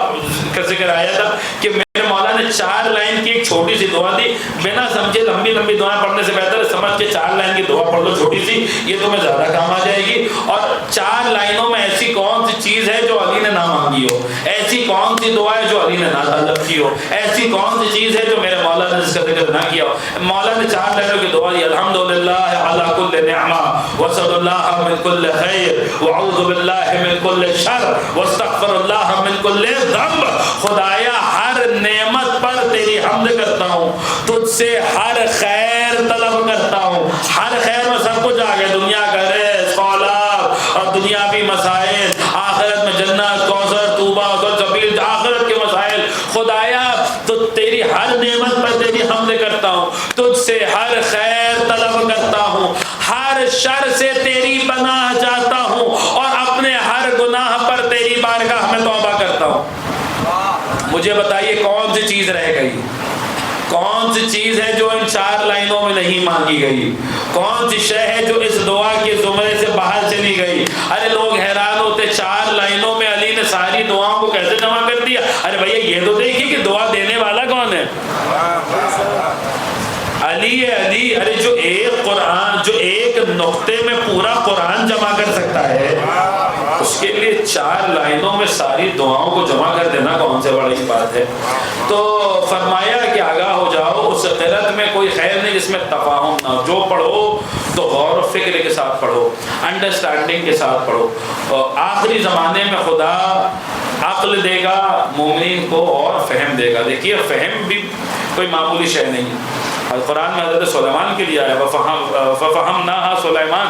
کا ذکر آیا تھا کہ میرے مولا نے 4 لائن کی ایک چھوٹی سی دعا دی. بنا سمجھے لمبی لمبی دعائیں پڑھنے سے بہتر ہے سمجھ کے 4 لائن کی دعا پڑھ لو چھوٹی سی, یہ تمہیں زیادہ کام آ جائے گی. اور 4 لائنوں میں ایسی کون سی چیز ہے جو علی نے نہ مانگی ہو, ایسی کون سی دعا ہے جو علی نے نہ طلب کی ہو, ایسی کون سی چیز ہے جو میرے مولا نے جس کا ذکر نہ کیا ہو. مولا نے 4 لائنوں کی دعا دی, الحمدللہ علی کل نعمہ وصلی اللہ من کل خیر واعوذ باللہ من کل شر واستغفر اللہ من کل ذنب. خدایا ہر نعمت پر تیری حمد کرتا ہوں, تجھ سے ہر خیر طلب کرتا ہوں. ہر خیر میں سب کچھ آ گیا, دنیا کا رزق, اولاد اور دنیاوی مسائل, آخرت میں جنت, کوثر, توبہ, سبیل, آخرت کے مسائل. خدایا تو تیری ہر نعمت پر تیری حمد کرتا ہوں, تجھ سے ہر خیر طلب کرتا ہوں, ہر شر سے تیری پناہ چاہتا ہوں اور اپنے ہر گناہ پر تیری بارگاہ میں توبہ کرتا ہوں. مجھے بتائیے کون سی چیز رہ گئی, کون سی چیز ہے جو ان 4 لائنوں میں نہیں مانگی گئی, کون سی شے ہے جو اس دعا کے زمرے سے باہر چلی گئی. ارے لوگ حیران ہوتے 4 لائنوں میں علی نے ساری دعاؤں کو کیسے جمع کر دیا. ارے بھیا یہ تو دیکھیے کہ دعا دینے والا کون ہے, علی ہے. علی, ارے جو ایک قرآن, جو ایک نقطے میں پورا قرآن جمع کر سکتا ہے, اس کے لیے 4 لائنوں میں ساری دعاؤں کو جمع کر دینا کون سے بڑی بات ہے. تو فرمایا کہ آگاہ ہو جاؤ, اس قرت میں کوئی خیر نہیں جس میں تفاہم نہ ہو. جو پڑھو تو غور و فکر کے ساتھ پڑھو, انڈرسٹینڈنگ کے ساتھ پڑھو. آخری زمانے میں خدا عقل دے گا مومنین کو اور فہم دے گا. دیکھیے فہم بھی کوئی معمولی شے نہیں ہے. قرآن میں حضرت سلیمان کے لیے آیا فَفَهَمْنَاهَا سلیمان,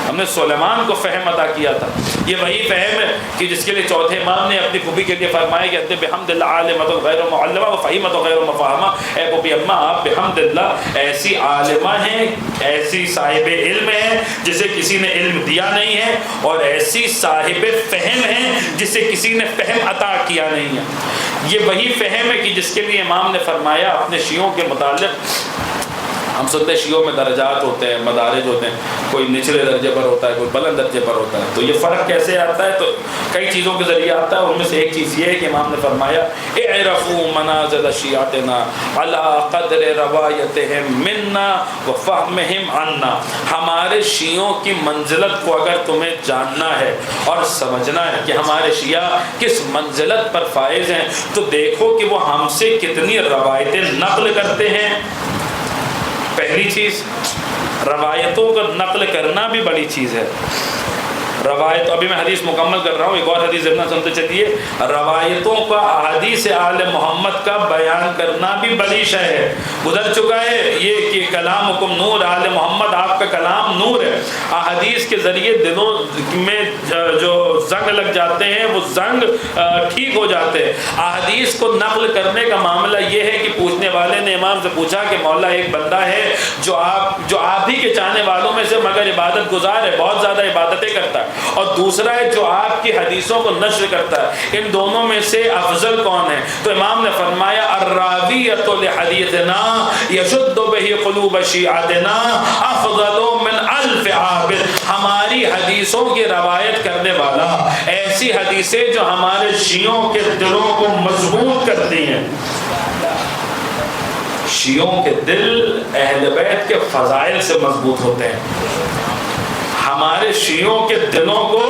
ہم نے سلیمان کو فہم عطا کیا تھا. یہ وہی فہم ہے کہ جس کے لیے چوتھے امام نے اپنی پھوپھی کے لیے فرمایا کہ انت بحمد اللہ عالمۃ غیر معلمہ و فہیمۃ غیر مفہمہ. اے پھوپھی اماں آپ بحمد اللہ ایسی عالمہ ہیں, ایسی صاحب علم ہیں جسے کسی نے علم دیا نہیں ہے, اور ایسی صاحب فہم ہیں جسے کسی نے فہم عطا کیا نہیں ہے. یہ وہی فہم ہے کہ جس کے لیے امام نے فرمایا اپنے شیعوں کے متعلق. ہم سنتے ہیں شیعوں میں درجات ہوتے ہیں, مدارج ہوتے ہیں, کوئی نچلے درجے پر ہوتا ہے, کوئی بلند درجے پر ہوتا ہے. تو یہ فرق کیسے آتا ہے؟ تو کئی چیزوں کے ذریعے آتا ہے. ان میں سے ایک چیز یہ ہے کہ امام نے فرمایا اعرفوا منازل شیعتنا علی قدر روایتہم منا وفہمہم عنا. ہمارے شیعوں کی منزلت کو اگر تمہیں جاننا ہے اور سمجھنا ہے کہ ہمارے شیعہ کس منزلت پر فائز ہیں, تو دیکھو کہ وہ ہم سے کتنی روایتیں نقل کرتے ہیں. پہلی چیز, روایتوں کو نقل کرنا بھی بڑی چیز ہے. روایت, ابھی میں حدیث مکمل کر رہا ہوں, ایک اور حدیث اتنا سنتے چلیے. روایتوں کا, احادیث آل محمد کا بیان کرنا بھی بڑی شے ہے. گزر چکا ہے یہ کہ کلامکم نور, آل محمد آپ کا کلام نور ہے. احادیث کے ذریعے دلوں میں جو زنگ لگ جاتے ہیں وہ زنگ ٹھیک ہو جاتے ہیں. احادیث کو نقل کرنے کا معاملہ یہ ہے کہ پوچھنے والے نے امام سے پوچھا کہ مولا ایک بندہ ہے جو آپ ہی کے چاہنے والوں میں سے مگر عبادت گزار ہے, بہت زیادہ عبادتیں کرتا ہے, اور دوسرا ہے جو آپ کی حدیثوں کو نشر کرتا ہے. ان دونوں میں سے افضل کون ہے؟ تو امام نے فرمایا الراویۃ لحدیثنا یشد بہ قلوب شیعتنا افضل من الف عابد. ہماری حدیثوں کی روایت کرنے والا, ایسی حدیثیں جو ہمارے شیعوں کے دلوں کو مضبوط کرتی ہیں. شیعوں کے دل اہل بیت کے فضائل سے مضبوط ہوتے ہیں, ہمارے شیعوں کے دلوں کو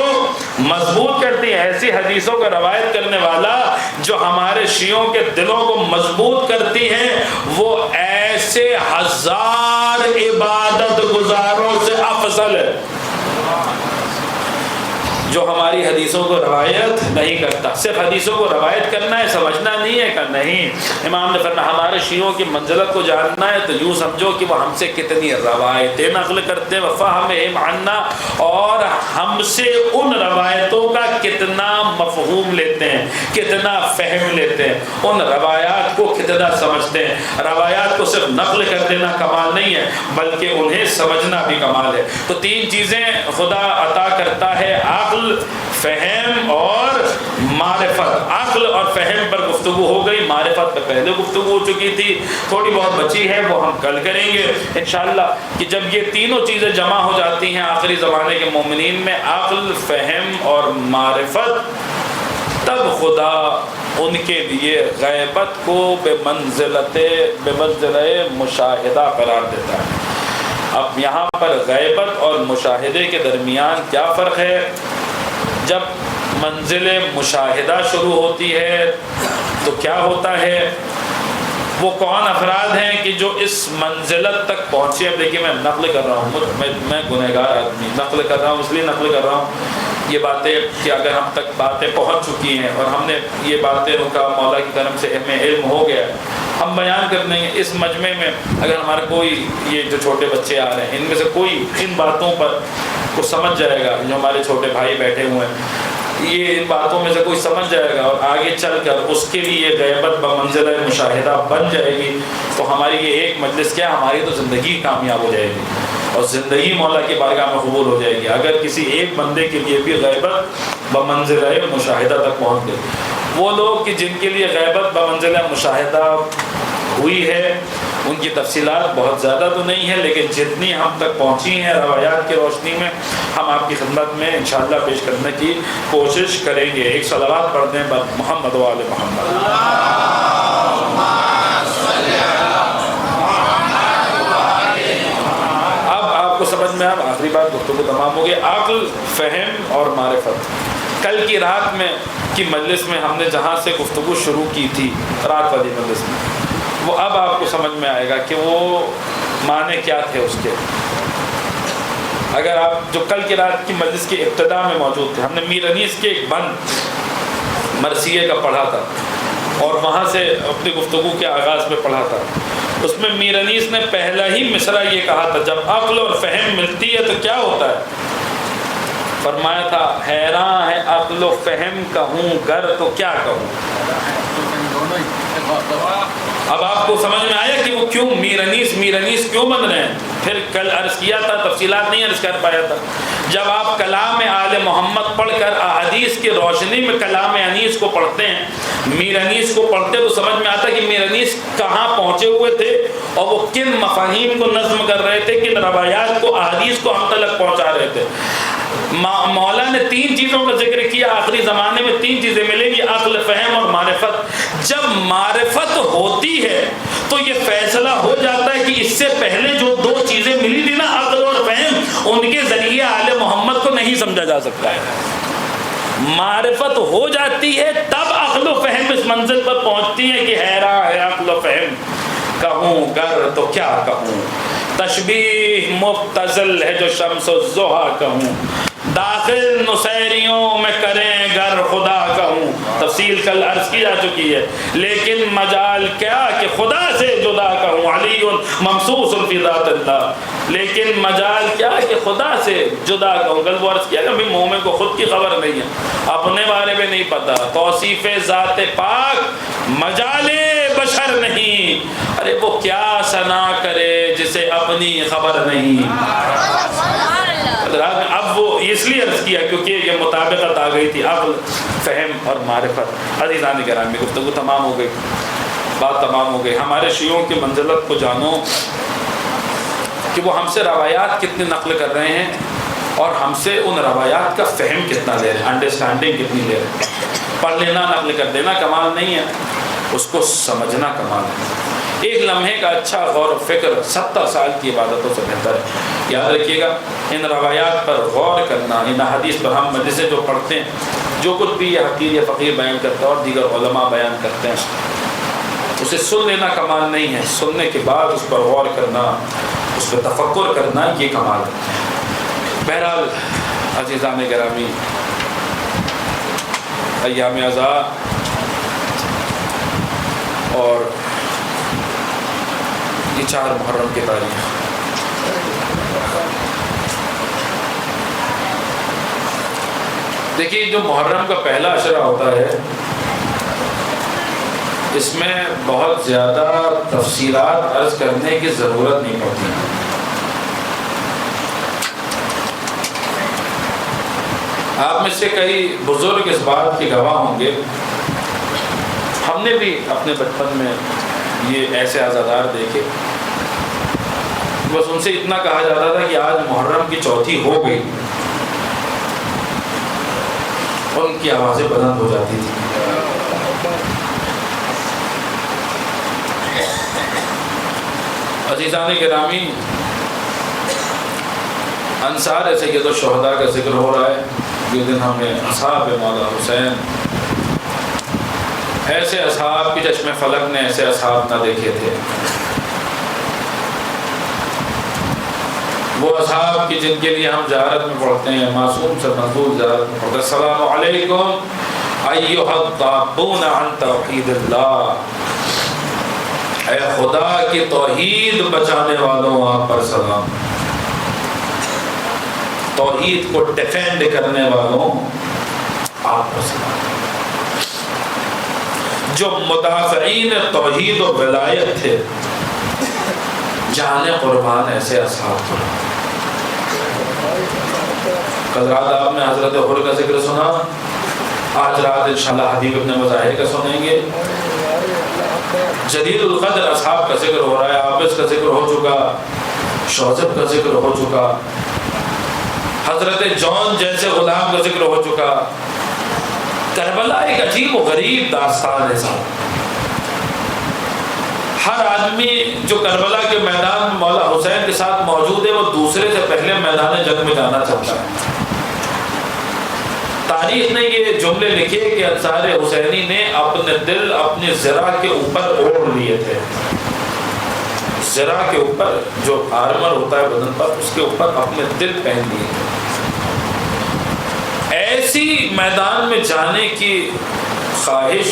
مضبوط کرتی ہے. ایسی حدیثوں کا روایت کرنے والا جو ہمارے شیعوں کے دلوں کو مضبوط کرتی ہیں, وہ ایسے 1000 عبادت گزاروں سے افضل ہے جو ہماری حدیثوں کو روایت نہیں کرتا. صرف حدیثوں کو روایت کرنا ہے, سمجھنا نہیں ہے کہ نہیں. امام نے فرمایا ہمارے شیعوں کی منزلت کو جاننا ہے تو یوں سمجھو کہ وہ ہم سے کتنی روایتیں نقل کرتے ہیں, وفہمہم عنا, اور ہم سے ان روایتوں کا کتنا مفہوم لیتے ہیں, کتنا فہم لیتے ہیں, ان روایات کو کتنا سمجھتے ہیں. روایات کو صرف نقل کر دینا کمال نہیں ہے بلکہ انہیں سمجھنا بھی کمال ہے. تو 3 چیزیں خدا عطا کرتا ہے, عقل, عقل، فہم اور معرفت. عقل اور فہم پر گفتگو ہو گئی، معرفت پر پہلے گفتگو ہو چکی تھی، تھوڑی بہت بچی ہے وہ ہم کل کریں گے انشاءاللہ. کہ جب یہ تینوں چیزیں جمع ہو جاتی ہیں آخری زمانے کے مومنین میں، عقل، فہم اور معرفت، تب خدا ان کے لیے غیبت کو بے منزلہ مشاہدہ قرار دیتا ہے. اب یہاں پر غیبت اور مشاہدے کے درمیان کیا فرق ہے؟ جب منزل مشاہدہ شروع ہوتی ہے تو کیا ہوتا ہے؟ وہ کون افراد ہیں کہ جو اس منزلت تک پہنچے؟ اب دیکھیے میں نقل کر رہا ہوں، میں گنہگار آدمی نقل کر رہا ہوں، اس لیے نقل کر رہا ہوں یہ باتیں کہ اگر ہم تک باتیں پہنچ چکی ہیں اور ہم نے یہ باتیں کا مولا کی کرم سے ہمیں علم ہو گیا، ہم بیان کر دیں گے. اس مجمع میں اگر ہمارا کوئی یہ جو چھوٹے بچے آ رہے ہیں ان میں سے کوئی ان باتوں پر کو سمجھ جائے گا، جو ہمارے چھوٹے بھائی بیٹھے ہوئے ہیں یہ ان باتوں میں سے کوئی سمجھ جائے گا اور آگے چل کر اس کے لیے غیبت بمنزلہ مشاہدہ بن جائے گی، تو ہماری یہ ایک مجلس کیا ہماری تو زندگی کامیاب ہو جائے گی اور زندگی مولا کی بارگاہ میں قبول ہو جائے گی اگر کسی ایک بندے کے لیے بھی غیبت بمنزلہ مشاہدہ تک پہنچ گئی. وہ لوگ کہ جن کے لیے غیبت بمنزلہ مشاہدہ ہوئی ہے ان کی تفصیلات بہت زیادہ تو نہیں ہے، لیکن جتنی ہم تک پہنچی ہیں روایات کی روشنی میں ہم آپ کی خدمت میں انشاءاللہ پیش کرنے کی کوشش کریں گے. ایک صلوات پڑھ دیں محمد و آل محمد. اب آپ کو سمجھ میں آخری بات گفتگو تمام ہو گئی. عقل، فہم اور معرفت. کل کی رات میں کی مجلس میں ہم نے جہاں سے گفتگو شروع کی تھی رات والی مجلس میں، وہ اب آپ کو سمجھ میں آئے گا کہ وہ معنی کیا تھے اس کے. اگر آپ جو کل کی رات کی مجلس کی ابتدا میں موجود تھے، ہم نے میر انیس کے ایک بند مرثیے کا پڑھا تھا اور وہاں سے اپنی گفتگو کے آغاز میں پڑھا تھا. اس میں میر انیس نے پہلا ہی مصرع یہ کہا تھا جب عقل اور فہم ملتی ہے تو کیا ہوتا ہے؟ فرمایا تھا حیران ہے عقل و فہم کہوں گر تو کیا کہوں. اب آپ کو سمجھ میں آیا کہ وہ کیوں میر انیس کیوں بن رہے ہیں؟ پھر کل عرض کیا تھا، تفصیلات نہیں عرض کر پایا تھا. جب آپ کلام آل محمد پڑھ کر احادیث کی روشنی میں کلام انیس کو پڑھتے ہیں، میر انیس کو پڑھتے تو سمجھ میں آتا کہ میر انیس کہاں پہنچے ہوئے تھے اور وہ کن مفاہیم کو نظم کر رہے تھے، کن روایات کو احادیث کو ہم تک پہنچا رہے تھے. مولا نے 3 چیزوں کا ذکر کیا. آخری زمانے میں 3 چیزیں ملیں گی، عقل، فہم اور معرفت. جب معرفت ہوتی ہے تو یہ فیصلہ ہو جاتا ہے کہ اس سے پہلے جو 2 چیزیں ملی تھی نا، عقل اور فہم، ان کے ذریعے آل محمد کو نہیں سمجھا جا سکتا ہے. معرفت ہو جاتی ہے تب عقل و فہم اس منزل پر پہنچتی ہے کہ حیران ہے عقل و فہم کہوں گر تو کیا کہوں. تشبیہ مبتذل ہے جو شمس و ضحیٰ کہوں، داخل نصیریوں میں کریں گر خدا کہوں. تفصیل کل عرض کی جا چکی ہے، لیکن مجال کیا کہ خدا سے جدا کہوں. علی ممسوس فی ذات اللہ، لیکن مجال کیا کہ خدا سے جدا کہوں. کل وہ عرض کیا کہ بھی مومن کو خود کی خبر نہیں ہے، اپنے بارے میں نہیں پتا. توصیف ذات پاک مجال بشر نہیں. ارے وہ کیا ثنا کرے جسے اپنی خبر نہیں. اب وہ اس لیے عرض کیا کیونکہ یہ مطابقت آ گئی تھی عقل، فہم اور معرفت. عزیزان گرامی گفتگو تمام ہو گئی، بات تمام ہو گئی. ہمارے شیعوں کی منزلت کو جانو کہ وہ ہم سے روایات کتنی نقل کر رہے ہیں اور ہم سے ان روایات کا فہم کتنا لے رہے ہیں، انڈرسٹینڈنگ کتنی لے رہے ہیں. پڑھ لینا نقل کر دینا کمال نہیں ہے، اس کو سمجھنا کمال ہے. ایک لمحے کا اچھا غور و فکر 70 سال کی عبادتوں سے بہتر ہے. یاد رکھیے گا ان روایات پر غور کرنا، ان حدیث پر ہم مجلسیں جو پڑھتے ہیں، جو کچھ بھی یہ حقیر یا فقیر بیان کرتا ہے اور دیگر علماء بیان کرتے ہیں، اسے سن لینا کمال نہیں ہے، سننے کے بعد اس پر غور کرنا، اس پر تفکر کرنا یہ کمال ہے. بہرحال عزیزان گرامی، ایام عزاء اور یہ 4 محرم کی تاریخ، دیکھیے جو محرم کا پہلا عشرہ ہوتا ہے اس میں بہت زیادہ تفصیلات عرض کرنے کی ضرورت نہیں پڑتی. آپ میں سے کئی بزرگ اس بات کے گواہ ہوں گے، ہم نے بھی اپنے بچپن میں یہ ایسے عزادار دیکھے، بس ان سے اتنا کہا جاتا تھا کہ آج محرم کی چوتھی ہو گئی، ان کی آوازیں بلند ہو جاتی تھی۔ عزیزان گرامی، انصار سید الشہداء کا ذکر ہو رہا ہے۔ یہ دن ہمیں اصحاب مولا حسین، ایسے اصحاب کی چشم فلک نے ایسے اصحاب نہ دیکھے تھے، وہ اصحاب کی جن کے لیے ہم زیارت میں پڑھتے ہیں، معصوم سے مقبول زیارت میں پڑھتے ہیں، السلام علیکم ایھا الطابون عن توحید اللہ، اے خدا کی توحید بچانے والوں آپ پر سلام، توحید کو ڈیفینڈ کرنے والوں آپ پر سلام، جو مدافعین توحید و ولایت تھے، جانے قربان ایسے اصحاب پر۔ کل رات آپ نے حضرت حر کا ذکر سنا، آج رات انشاءاللہ حبیب ابن مظاہر کا سنیں گے۔ جلیل القدر اصحاب کا ذکر ہو رہا ہے، عابس کا ذکر ہو چکا، شوذب کا ذکر ہو چکا، حضرت جون جیسے غلام کا ذکر ہو چکا۔ کربلا ایک عجیب و غریب داستان ہے صاحب۔ ہر آدمی جو کربلا کے میدان میں مولا حسین کے ساتھ موجود ہے، وہ دوسرے سے پہلے میدان جنگ میں جانا چاہتا ہے۔ تاریخ نے یہ جملے لکھے کہ انصار حسینی نے اپنے دل اپنی ذرا کے اوپر اوڑھ لیے تھے، ذرا کے اوپر جو آرمر ہوتا ہے بدن پر، اس کے اوپر اپنے دل پہن لیے تھے۔ ایسی میدان میں جانے کی خواہش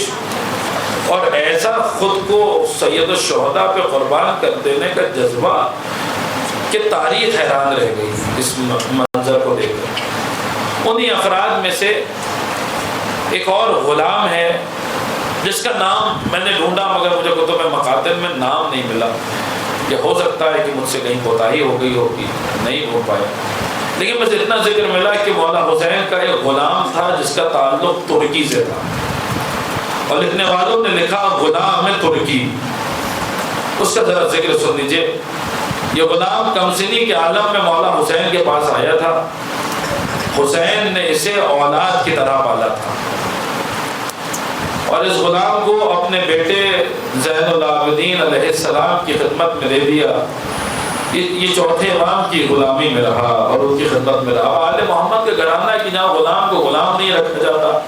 اور ایسا خود کو سید الشہداء پہ قربان کر دینے کا جذبہ کہ تاریخ حیران رہ گئی اس منظر کو دیکھ کر۔ انہی افراد میں سے ایک اور غلام ہے جس کا نام میں نے ڈھونڈا مگر مجھے کتب مقاتل میں نام نہیں ملا، یہ ہو سکتا ہے کہ مجھ سے کہیں کوتاہی ہو گئی ہوگی، نہیں ہو پایا، لیکن بس اتنا ذکر ملا کہ مولا حسین کا ایک غلام تھا جس کا تعلق ترکی سے تھا، اور لکھنے والوں نے لکھا غلام ترکی۔ اس کا ذرا ذکر سن لیجیے۔ یہ غلام کمسنی کے عالم میں مولا حسین کے پاس آیا تھا، حسین نے اسے اولاد کی طرح پالا تھا، اور اس غلام کو اپنے بیٹے زین العابدین علیہ السلام کی خدمت میں دے دیا۔ یہ چوتھے امام کی غلامی میں رہا اور ان کی خدمت میں رہا۔ آل محمد کا گھرانہ ہے کہ جہاں غلام کو غلام نہیں رکھا جاتا،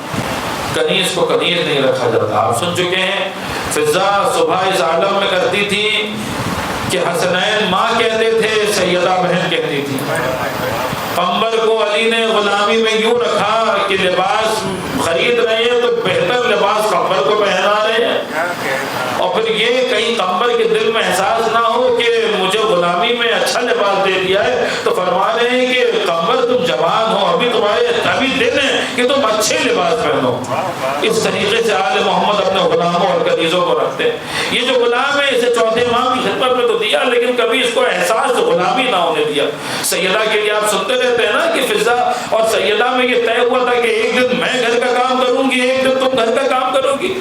کنیز کو کنیز نہیں رکھا جاتا۔ آپ سن چکے ہیں فضا صبح اس عالم میں کرتی تھی کہ حسنین ماں کہتے تھے، سیدہ بہن کہتی تھی۔ قمبر کو علی نے غلامی میں یوں رکھا کہ لباس خرید رہے ہیں تو بہتر لباس قمبر کو پہنا رہے ہیں، اور پھر یہ کہیں قمبر کے دل میں احساس نہ ہو کہ مجھے غلامی میں اچھا لباس دے دیا ہے، تو فرما رہے ہیں کہ قمبر تم جوان ہو، ابھی تمہارے ابھی دن ہے کہ تم اچھے لباس پہنو۔ اس طریقے سے آل محمد اپنے غلاموں اور کنیزوں کو رکھتے ہیں۔ یہ جو غلام ہے اسے چوتھے امام کی خدمت میں تو دیا، لیکن کبھی اس کو احساس غلامی نہ ہونے دیا۔ سیدہ کے لیے آپ سنتے رہتے ہیں نا کہ فضا اور سیدہ میں یہ طے ہوا تھا کہ ایک دن میں گھر کا کام کروں گی، ایک دن تم گھر کا کام کرو گی۔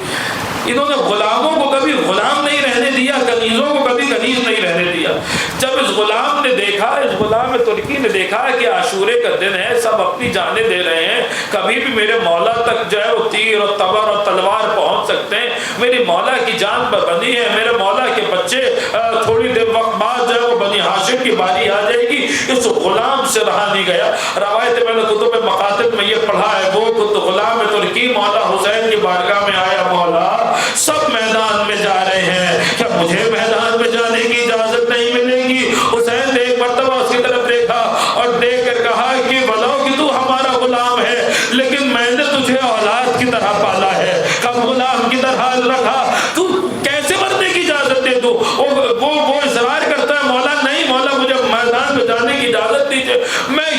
انہوں نے غلاموں کو کبھی غلام نہیں رہنے دیا، کنیزوں کو کبھی کنیز نہیں رہنے دیا۔ جب اس غلام نے دیکھا، اس غلام ترکی نے دیکھا کہ عاشورے کا دن ہے، سب اپنی جانیں دے رہے ہیں، کبھی بھی میرے مولا تک جو ہے وہ تیر اور تبر اور تلوار پہنچ سکتے ہیں، میری مولا کی جان پر بنی ہے، میرے مولا کے بچے تھوڑی دیر وقت بعد جو ہے وہ بنی ہاشم کی باری آ جائے گی۔ اس غلام سے رہا نہیں گیا۔ روایت میں نے کتب مقاتل میں یہ پڑھا ہے، وہ غلام ترکی مولا حسین کی بارگاہ میں آیا، مولا سب میدان میں جا رہے ہیں، کیا مجھے میدان میں جانے کی اجازت نہیں ملے گی؟ حسین نے ایک مرتبہ اس کی طرف دیکھا اور دیکھ کر کہا کہ بلو کہ تو ہمارا غلام ہے، لیکن میں نے تجھے اولاد کی طرح پالا ہے، کب غلام کی طرح رکھا، تو کیسے مرنے کی اجازت دے دو؟ وہ اصرار کرتا ہے، مولا نہیں، مولا مجھے میدان میں جانے کی اجازت دیجیے،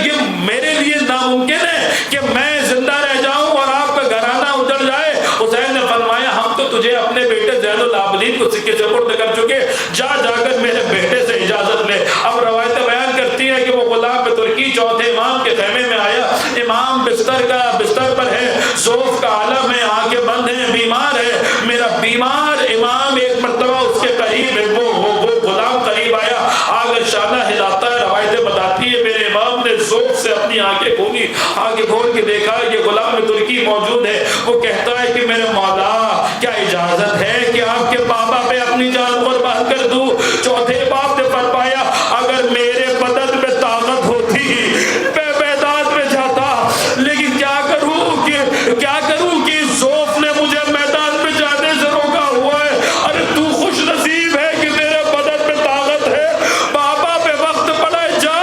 یہ میرے لیے ناممکن ہے کہ میں زندہ رہ جاؤں اور آپ کا گھرانہ اجڑ جائے۔ حسین نے فرمایا ہم تو تجھے اپنے بیٹے زین العابدین کو سکے سپرد کر چکے، جا کر میرے بیٹے سے اجازت لے۔ اب روایت بیان کرتی ہے کہ وہ غلام ترکی چوتھے امام کے خیمے میں آیا، امام بستر کا آنکھیں کھولی، آنکھیں کھول کے دیکھا کہ غلام ترکی موجود ہے. وہ کہتا ہے کہ میرے مولا کیا اجازت ہے کہ آپ کے بابا پہ اپنی جان قربان کر دوں؟ چوتھے باپ نے فرمایا اگر میرے بدن میں طاقت ہوتی میں میدان میں جاتا، لیکن کیا کروں کہ ذوف نے مجھے میدان میں جانے سے روکا ہوا ہے. ارے تو خوش نصیب ہے کہ میرے بدن میں طاقت ہے. بابا پہ وقت پڑا ہے، جا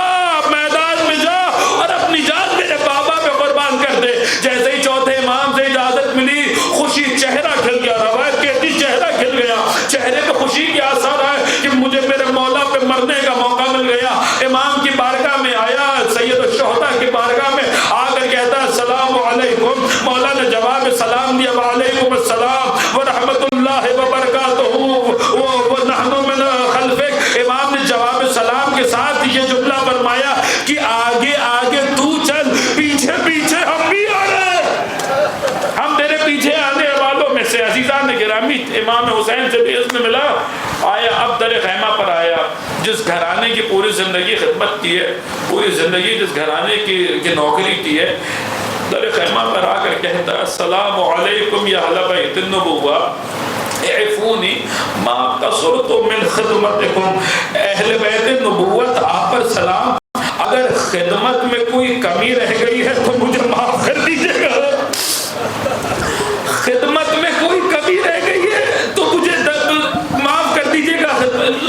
میدان میں جا اور اپنی جان میرے بابا پہ قربان کر دے. جیسے ہی چوتھے امام سے اجازت ملی، خوشی چہرہ کھل گیا. روایت کہتی چہرہ کھل گیا، چہرے پہ خوشی کے آثار آئے کہ مجھے میرے مولا پہ مرنے کا موقع مل گیا. امام کی بارگاہ میں آیا، سید الشہداء کی بارگاہ میں آ کر کہتا ہے السلام علیکم. مولا نے جواب سلام دیا، وعلیکم السلام ورحمۃ اللہ وبرکاتہ ونحن من خلفک. امام نے جواب سلام کے ساتھ یہ جملہ فرمایا کہ آگے آگے تو چل، پیچھے پیچھے ہم بھی آ رہے ہیں، ہم تیرے پیچھے آنے والوں میں سے. عزیزان گرامی، امام حسین سے بھی اس میں ملا. آیا اب در خیمہ پر آیا، جس گھرانے کی پوری زندگی خدمت کی ہے، پوری زندگی جس گھرانے کی نوکری کی ہے، در خیمہ پر آ کر کہتا السلام علیکم یا اہل بیت النبوہ اعفونی ما قصرت من خدمتکم. اہل بیت نبوت آپ پر سلام، اگر خدمت میں کوئی کمی رہ گئی ہے تو مجھے معاف کر دیجیے گا. خدمت میں کوئی کمی رہ گئی ہے تو مجھے معاف کر دیجیے گا،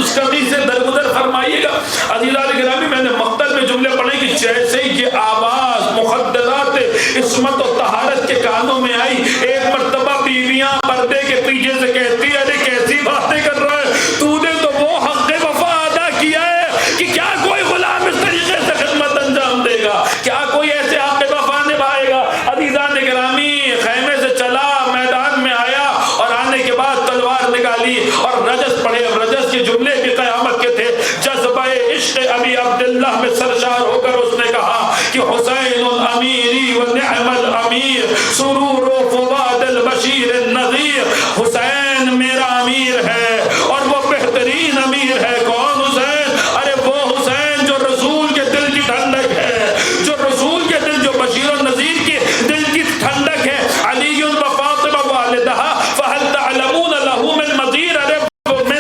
اس کمی سے درگزر فرمائیے گا. عزیزان گرامی، میں نے مقتل میں جملے پڑھے کہ جیسے ہی یہ آواز مخدرات عصمت و طہارت کے کانوں میں آئی، ایک مرتبہ بیویاں پردے کے پیچھے سے کہتی ہے ارے کیسی باتیں کر رہا ہے تو نے، تو وہ حق وفا ادا کیا ہے کہ کیا کوئی غلام اس طریقے سے خدمت انجام دے گا؟ کیا کوئی ایسے حق وفا نبھائے گا؟ عزیزان گرامی، خیمے سے چلا، میدان میں آیا اور آنے کے بعد تلوار نکالی اور رجس پڑھے. رجس کے جملے بھی قیامت کے تھے. جذبہ عشق ابی عبداللہ میں سرشار ہو کر اس نے کہا کہ حسین الامیری و نعم الامیر سرور و فواد البشیر النذیر. حسین میرا امیر ہے اور وہ بہترین امیر ہے. کون حسین؟ ارے وہ حسین جو رسول کے دل کی ٹھنڈک ہے، جو رسول کے دل، جو بشیر و نذیر کے دل کی ٹھنڈک ہے. علی و فاطمہ والدہ فہل تعلمون له من مزیر. ارے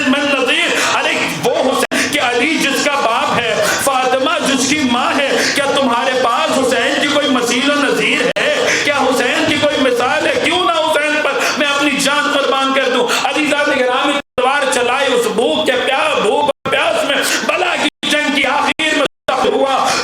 من نذیر، ارے وہ حسین کہ علی جس کا باپ ہے، فاطمہ جس کی ماں ہے، کیا تمہارے پاس حسین کی کوئی مثیل و نظیر ہے؟ کیا حسین کی کوئی مثال ہے؟ کیوں نہ حسین پر میں اپنی جان قربان کر دوں. عزیزان گرامی، تلوار چلائی اس بھوک پیاس میں، بلا کی جنگ کی آخر میں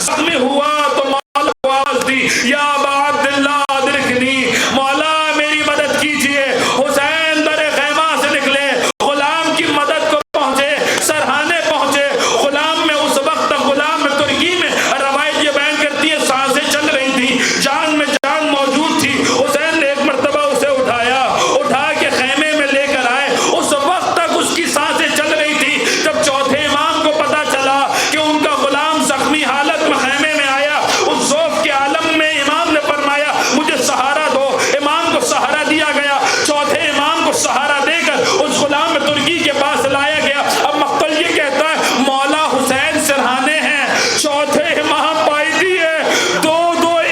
زخمی ہوا تو مولا کو آواز دی یا ابا عبداللہ ادرکنی، مولا میری مدد کیجئے. حسین در خیمہ سے نکلے، غلام کی مدد کو پہنچے، سرہانے پہنچے. غلام میں اس وقت غلام میں ترکی میں روایت یہ بیان کرتی ہے سانسیں چل رہی تھی، جان میں جان موجود تھی. حسین نے ایک مرتبہ اسے اٹھا کے خیمے میں لے کر آئے. اس وقت تک اس کی سانسیں چل رہی تھی. جب چوتھے امام کو پتا چلا کہ ان کا غلام زخمی حالت میں خیمے میں آیا، اس ذوف کے عالم میں امام نے فرمایا مجھے سہارا دو. امام کو سہارا دیا گیا. چوتھے امام کو سہارا دے کر اس غلام میں ترکی کے پاس لایا گیا. اب مقتل یہ کہتا ہے مولا حسین سرہانے ہیں، چوتھے امام پائیدی ہے، دو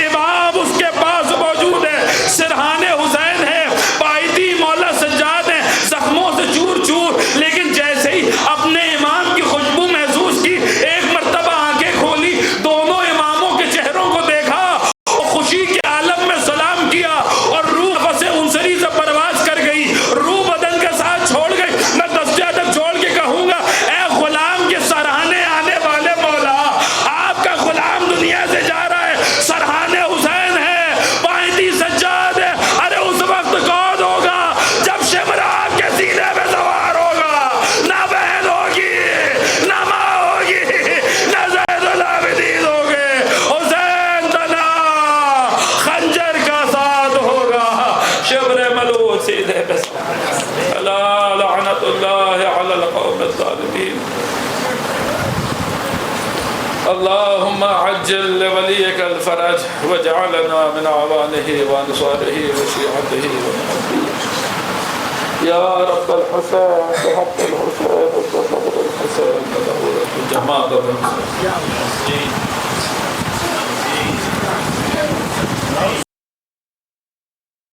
امام اس کے پاس موجود ہیں. سرہانے حسین ہیں، پائیدی مولا سجاد ہیں، زخموں سے چور چور. لیکن جیسے ہی اپنے امام کی خوشبو محسوس کی، ایک مرتبہ آنکھیں کھولی، دونوں اماموں کے چہروں کو دیکھا اور خوشی کے عالم میں سلام کیا اور روح سے انصری سے پرواز کر گئی، روح بدن کے ساتھ چھوڑ گئی. میں دست ادب چھوڑ کے کہوں گا اے غلام کے سرہانے آنے والے مولا، آپ کا غلام دنیا سے جا رہا ہے، سرہانے حسین ہے، پائیدی سجاد ہے. ارے اس وقت کون ہوگا جب شمر آپ کے سینے میں سوار ہوگا؟ نہ بہن ہوگی، نہ ماں ہوگی، نہ زید العابدین ہوگے. حسین تنا خنجر کا ساتھ ہوگا، شمر ملو سیدھے پہ. الا لعنت اللہ علی القوم الظالمین. اللهم عجل لوليك الفرج واجعلنا من اعوانه وانصاره وشيعته ومحبيه يا رب الحسين بحق الحسين وصبر الحسين جماعة